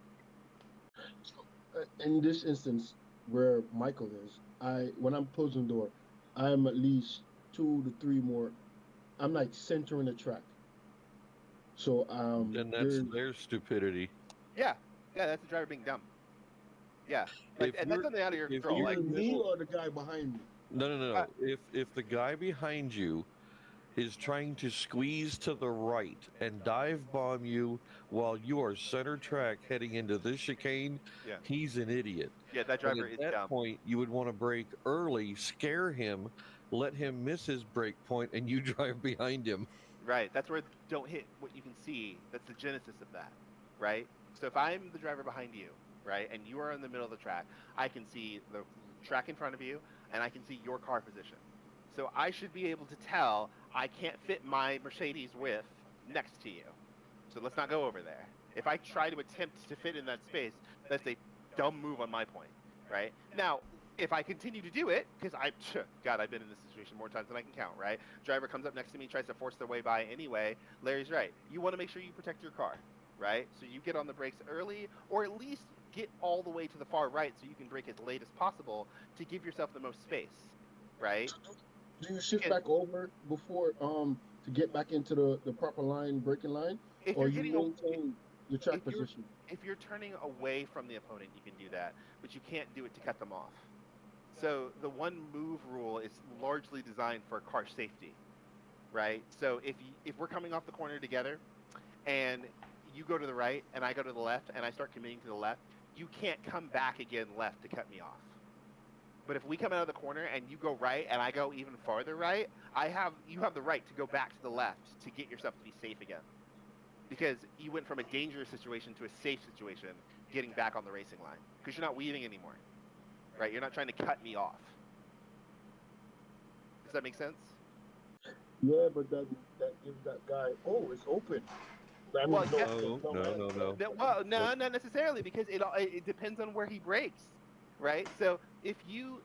In this instance, where Michael is, when I'm closing the door, I'm at least 2 to 3 more. I'm like centering the track. So And that's their stupidity. Yeah, that's the driver being dumb. Yeah, and that's something out of your control. Either me or the guy behind me. No. If the guy behind you is trying to squeeze to the right and dive bomb you while you are center track heading into this chicane, yeah, he's an idiot. Yeah, that driver is dumb. At that point, you would want to brake early, scare him, let him miss his brake point, and you drive behind him. Right. That's where don't hit what you can see. That's the genesis of that. Right. So if I'm the driver behind you, right, and you are in the middle of the track, I can see the track in front of you, and I can see your car position. So I should be able to tell I can't fit my Mercedes with next to you. So let's not go over there. If I try to attempt to fit in that space, that's a dumb move on my point, right? Now, if I continue to do it, because I've been in this situation more times than I can count, right? Driver comes up next to me, tries to force their way by anyway. Larry's right. You want to make sure you protect your car, right? So you get on the brakes early, or at least get all the way to the far right so you can brake as late as possible to give yourself the most space, right? Do you shift back over before to get back into the proper line, braking line, or you maintain your track position? If you're turning away from the opponent, you can do that, but you can't do it to cut them off. So the one move rule is largely designed for car safety, right? So if we're coming off the corner together, and you go to the right and I go to the left, and I start committing to the left, you can't come back again left to cut me off. But if we come out of the corner and you go right and I go even farther right, you have the right to go back to the left to get yourself to be safe again. Because you went from a dangerous situation to a safe situation getting back on the racing line. Because you're not weaving anymore. Right? You're not trying to cut me off. Does that make sense? Yeah, but that gives that guy, it's open. That well, no. Well, no, not necessarily, because it depends on where he brakes. Right? So if you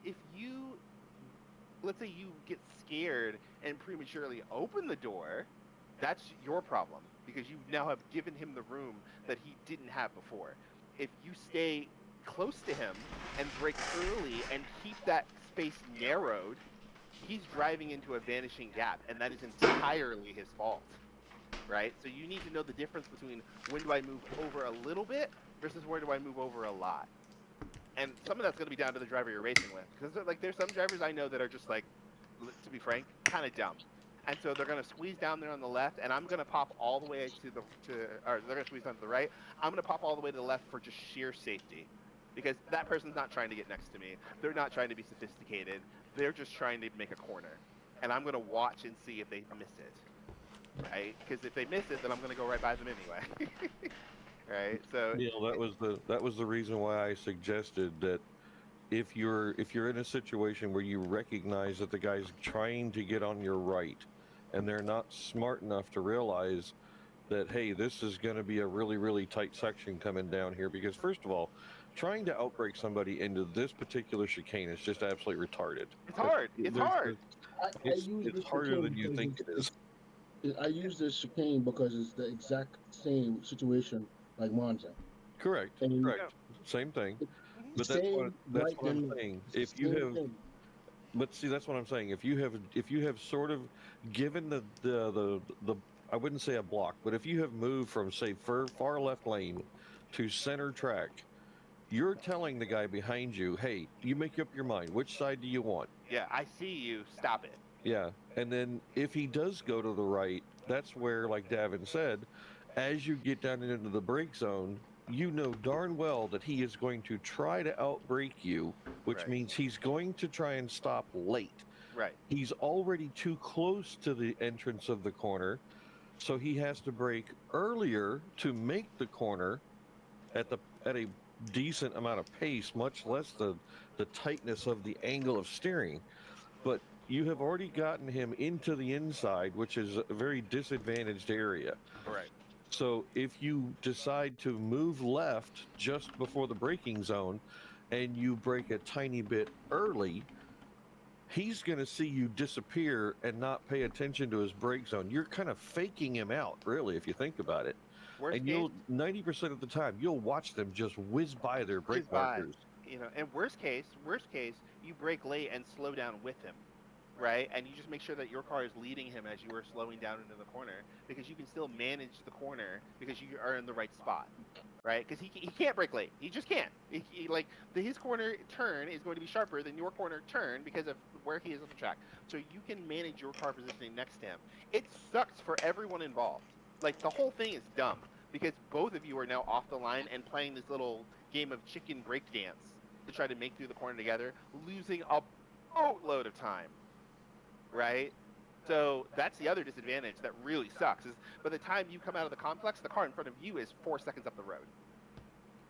let's say you get scared and prematurely open the door, that's your problem, because you now have given him the room that he didn't have before. If you stay close to him and brake early and keep that space narrowed, he's driving into a vanishing gap, and that is entirely his fault. Right? So you need to know the difference between when do I move over a little bit versus where do I move over a lot. And some of that's going to be down to the driver you're racing with. Because there's some drivers I know that are just to be frank, kind of dumb. And so they're going to squeeze down there on the left, and I'm going to pop all the way or they're going to squeeze down to the right. I'm going to pop all the way to the left for just sheer safety. Because that person's not trying to get next to me. They're not trying to be sophisticated. They're just trying to make a corner. And I'm going to watch and see if they miss it. Right? Because if they miss it, then I'm going to go right by them anyway. Right? So Neil, that was the reason why I suggested that if you're in a situation where you recognize that the guy's trying to get on your right, and they're not smart enough to realize that, hey, this is going to be a really, really tight section coming down here, because first of all, trying to outbrake somebody into this particular chicane is just absolutely retarded. It's hard. It's There's- hard. I use it's this harder chicane than you because think it is. I use this chicane because it's the exact same situation like Monza. Correct. And Correct. Same thing. Mhm. But same that's right what I'm and left. saying. If you Same have, thing. but see, that's what I'm saying. If you have sort of given the I wouldn't say a block, but if you have moved from, say, far left lane to center track, you're telling the guy behind you, hey, you make up your mind. Which side do you want? Yeah, I see you. Stop it. Yeah. And then if he does go to the right, that's where, like Davin said, as you get down into the brake zone, you know darn well that he is going to try to outbrake you, which Right. means he's going to try and stop late. Right. He's already too close to the entrance of the corner, so he has to brake earlier to make the corner at a decent amount of pace, much less the tightness of the angle of steering. But you have already gotten him into the inside, which is a very disadvantaged area. Right. So if you decide to move left just before the braking zone and you brake a tiny bit early, he's going to see you disappear and not pay attention to his brake zone. You're kind of faking him out, really, if you think about it. Worst And case, you'll 90% of the time you'll watch them just whiz by their brake whiz by. markers. You know, and worst case, you brake late and slow down with him, right? And you just make sure that your car is leading him as you are slowing down into the corner, because you can still manage the corner because you are in the right spot, right? Because he can't brake late. He just can't. His corner turn is going to be sharper than your corner turn because of where he is on the track. So you can manage your car positioning next to him. It sucks for everyone involved. Like, the whole thing is dumb because both of you are now off the line and playing this little game of chicken break dance to try to make through the corner together, losing a boatload of time, right? So that's the other disadvantage that really sucks, is by the time you come out of the complex, the car in front of you is 4 seconds up the road.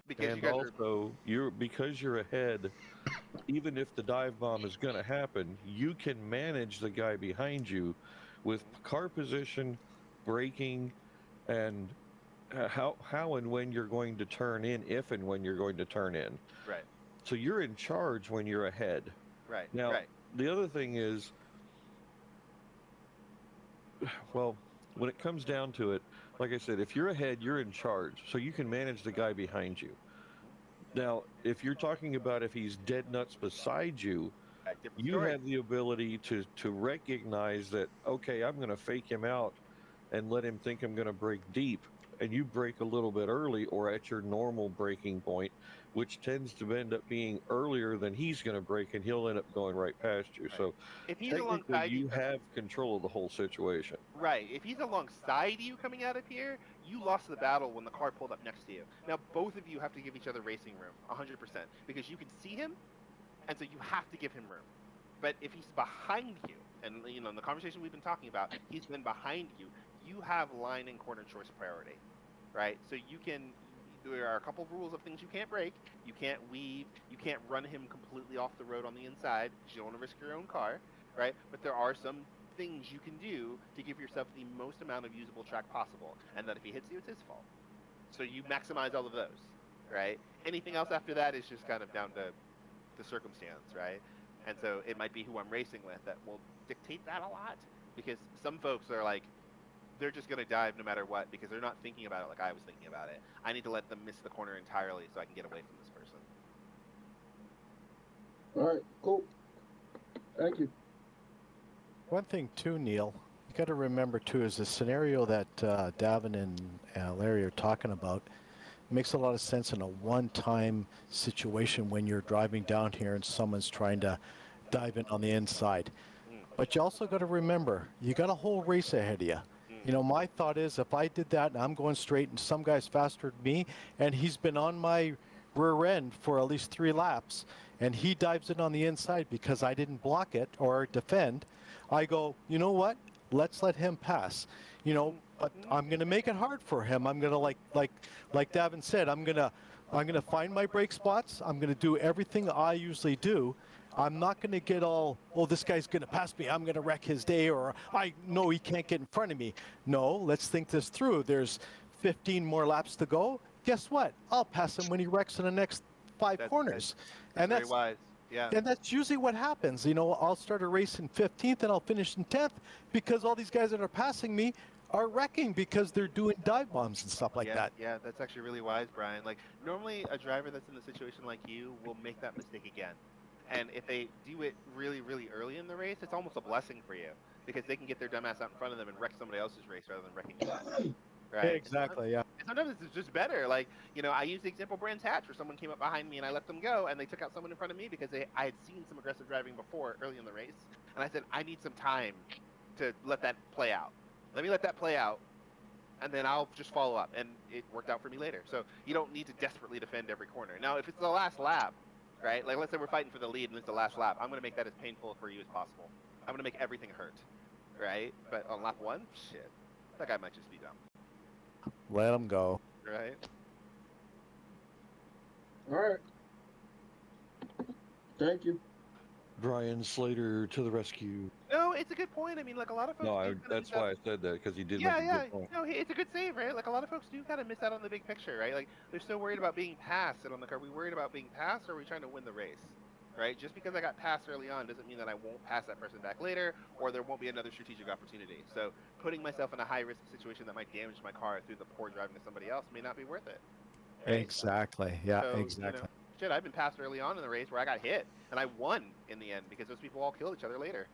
Because And you guys also, because you're ahead, even if the dive bomb is going to happen, you can manage the guy behind you with car position, braking, and how and when you're going to turn in, if and when you're going to turn in. Right. So you're in charge when you're ahead. Right. Now, right. the other thing is, well, when it comes down to it, like I said, if you're ahead, you're in charge, so you can manage the guy behind you. Now, if you're talking about if he's dead nuts beside you, Different you story. have the ability to recognize that, okay, I'm going to fake him out and let him think I'm going to brake deep, and you brake a little bit early or at your normal braking point, which tends to end up being earlier than he's going to brake, and he'll end up going right past you. Right. So If he's technically, alongside you have control of the whole situation. Right. If he's alongside you coming out of here, you lost the battle when the car pulled up next to you. Now, both of you have to give each other racing room, 100%, because you can see him, and so you have to give him room. But if he's behind you, and in the conversation we've been talking about, he's been behind you, you have line and corner choice priority, right? So there are a couple of rules of things you can't break. You can't weave. You can't run him completely off the road on the inside because you don't want to risk your own car, right? But there are some things you can do to give yourself the most amount of usable track possible, and that if he hits you, it's his fault. So you maximize all of those, right? Anything else after that is just kind of down to the circumstance, right? And so it might be who I'm racing with that will dictate that a lot, because some folks are like, they're just going to dive no matter what because they're not thinking about it like I was thinking about it. I need to let them miss the corner entirely so I can get away from this person. All right, cool. Thank you. One thing too, Neil, you got to remember too, is the scenario that Davin and Larry are talking about makes a lot of sense in a one-time situation when you're driving down here and someone's trying to dive in on the inside. But you also got to remember, you got a whole race ahead of you. My thought is if I did that and I'm going straight and some guy's faster than me and he's been on my rear end for at least 3 laps and he dives in on the inside because I didn't block it or defend, I go, you know what? Let's let him pass. But I'm going to make it hard for him. I'm going to like Davin said, I'm going to I'm going to find my brake spots. I'm going to do everything I usually do. I'm not going to get all, oh, this guy's going to pass me. I'm going to wreck his day, or I know he can't get in front of me. No, let's think this through. There's 15 more laps to go. Guess what? I'll pass him when he wrecks in the next 5 corners. That's very wise. Yeah. And that's usually what happens. You know, I'll start a race in 15th and I'll finish in 10th because all these guys that are passing me are wrecking because they're doing dive bombs and stuff like that. Yeah, that's actually really wise, Brian. Like, normally a driver that's in a situation like you will make that mistake again. And if they do it really, really early in the race, it's almost a blessing for you because they can get their dumbass out in front of them and wreck somebody else's race rather than wrecking yours. Right? Exactly, yeah. And sometimes it's just better. Like, you know, I used the example Brands Hatch where someone came up behind me and I let them go and they took out someone in front of me because I had seen some aggressive driving before early in the race. And I said, I need some time to let that play out. Let me let that play out and then I'll just follow up. And it worked out for me later. So you don't need to desperately defend every corner. Now, if it's the last lap, right? Like, let's say we're fighting for the lead and it's the last lap. I'm going to make that as painful for you as possible. I'm going to make everything hurt, right? But on lap 1, shit, that guy might just be dumb. Let him go. Right? All right. Thank you. Brian Slater to the rescue. No, it's a good point. I mean, like, a lot of folks. No, that's why I said that, because he did make a good point. No, it's a good save, right? Like, a lot of folks do kind of miss out on the big picture, right? Like, they're so worried about being passed, and I'm like, are we worried about being passed, or are we trying to win the race? Right? Just because I got passed early on doesn't mean that I won't pass that person back later, or there won't be another strategic opportunity. So, putting myself in a high-risk situation that might damage my car through the poor driving of somebody else may not be worth it. Right? Exactly. Yeah, So, exactly. You know, shit, I've been passed early on in the race where I got hit, and I won in the end because those people all killed each other later.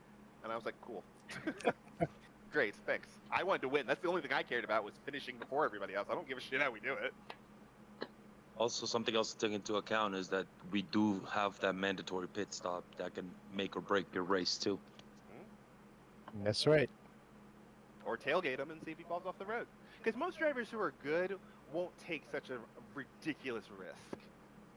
And I was like, cool. Great, thanks. I wanted to win. That's the only thing I cared about was finishing before everybody else. I don't give a shit how we do it. Also, something else to take into account is that we do have that mandatory pit stop that can make or break your race too. That's right. Or tailgate him and see if he falls off the road. Because most drivers who are good won't take such a ridiculous risk.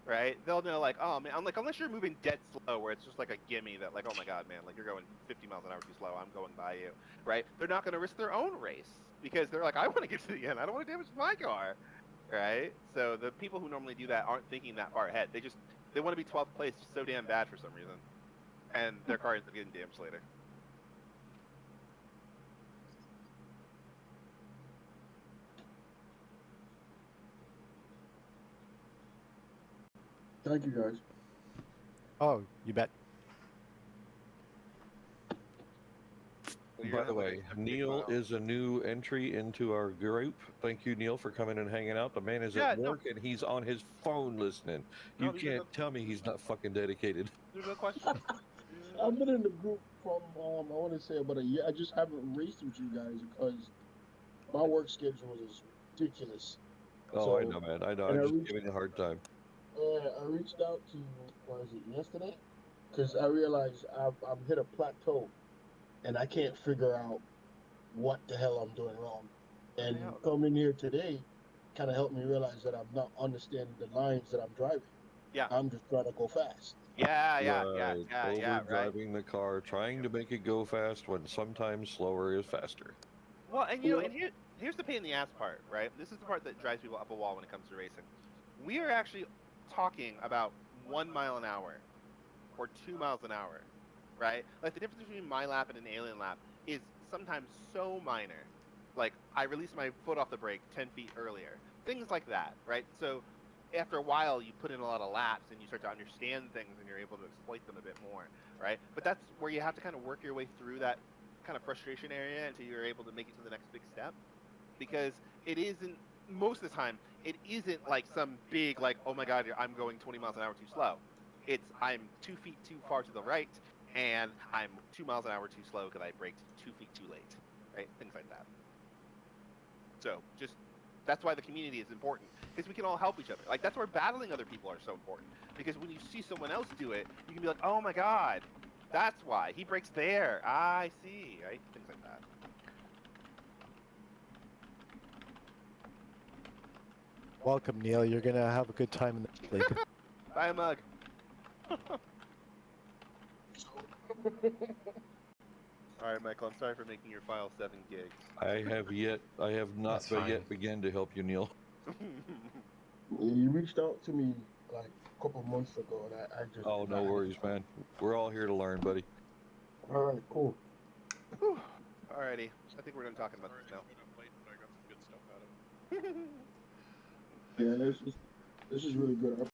Right? They'll know, like, oh man, I'm like, unless you're moving dead slow, where it's just like a gimme that, like, oh my god, man, like you're going 50 miles an hour too slow, I'm going by you. Right? They're not going to risk their own race because they're like, I want to get to the end. I don't want to damage my car. Right? So the people who normally do that aren't thinking that far ahead. They want to be 12th place so damn bad for some reason, and their car ends up getting damaged later. Thank you, guys. Oh, you bet. By the way, Neil is a new entry into our group. Thank you, Neil, for coming and hanging out. The man is at work and he's on his phone listening. You can't tell me he's not fucking dedicated. There's no question. I've been in the group from, I want to say about a year. I just haven't raced with you guys because my work schedule is ridiculous. Oh, So, I know, man. I know. and I'm I just reached- giving you a hard time. I reached out to, was it yesterday? Because I realized I've hit a plateau and I can't figure out what the hell I'm doing wrong. And coming here today kind of helped me realize that I'm not understanding the lines that I'm driving. Yeah. I'm just trying to go fast. Over driving the car, trying to make it go fast when sometimes slower is faster. Well, and you know, and here's the pain in the ass part, right? This is the part that drives people up a wall when it comes to racing. We are actually talking about 1 mile an hour or 2 miles an hour, right? Like, the difference between my lap and an alien lap is sometimes so minor. Like, I released my foot off the brake 10 feet earlier. Things like that, right? So after a while, you put in a lot of laps and you start to understand things and you're able to exploit them a bit more, right? But that's where you have to kind of work your way through that kind of frustration area until you're able to make it to the next big step. Because it isn't, most of the time, it isn't like some big, like, oh my god, I'm going 20 miles an hour too slow. It's, I'm 2 feet too far to the right, and I'm 2 miles an hour too slow because I braked 2 feet too late, right? Things like that. So, just, that's why the community is important, because we can all help each other. Like, that's where battling other people are so important, because when you see someone else do it, you can be like, oh my god, that's why. He brakes there. I see, right? Things like that. Welcome, Neil. You're going to have a good time in the league. Buy a mug. Alright, Michael, I'm sorry for making your file 7 gigs. I have not That's fine. yet begun to help you, Neil. You reached out to me like a couple months ago, and I just. Oh, no worries, man. We're all here to learn, buddy. All right, cool. Whew. Alrighty, I think we're done talking about this now. Yeah, this is really good.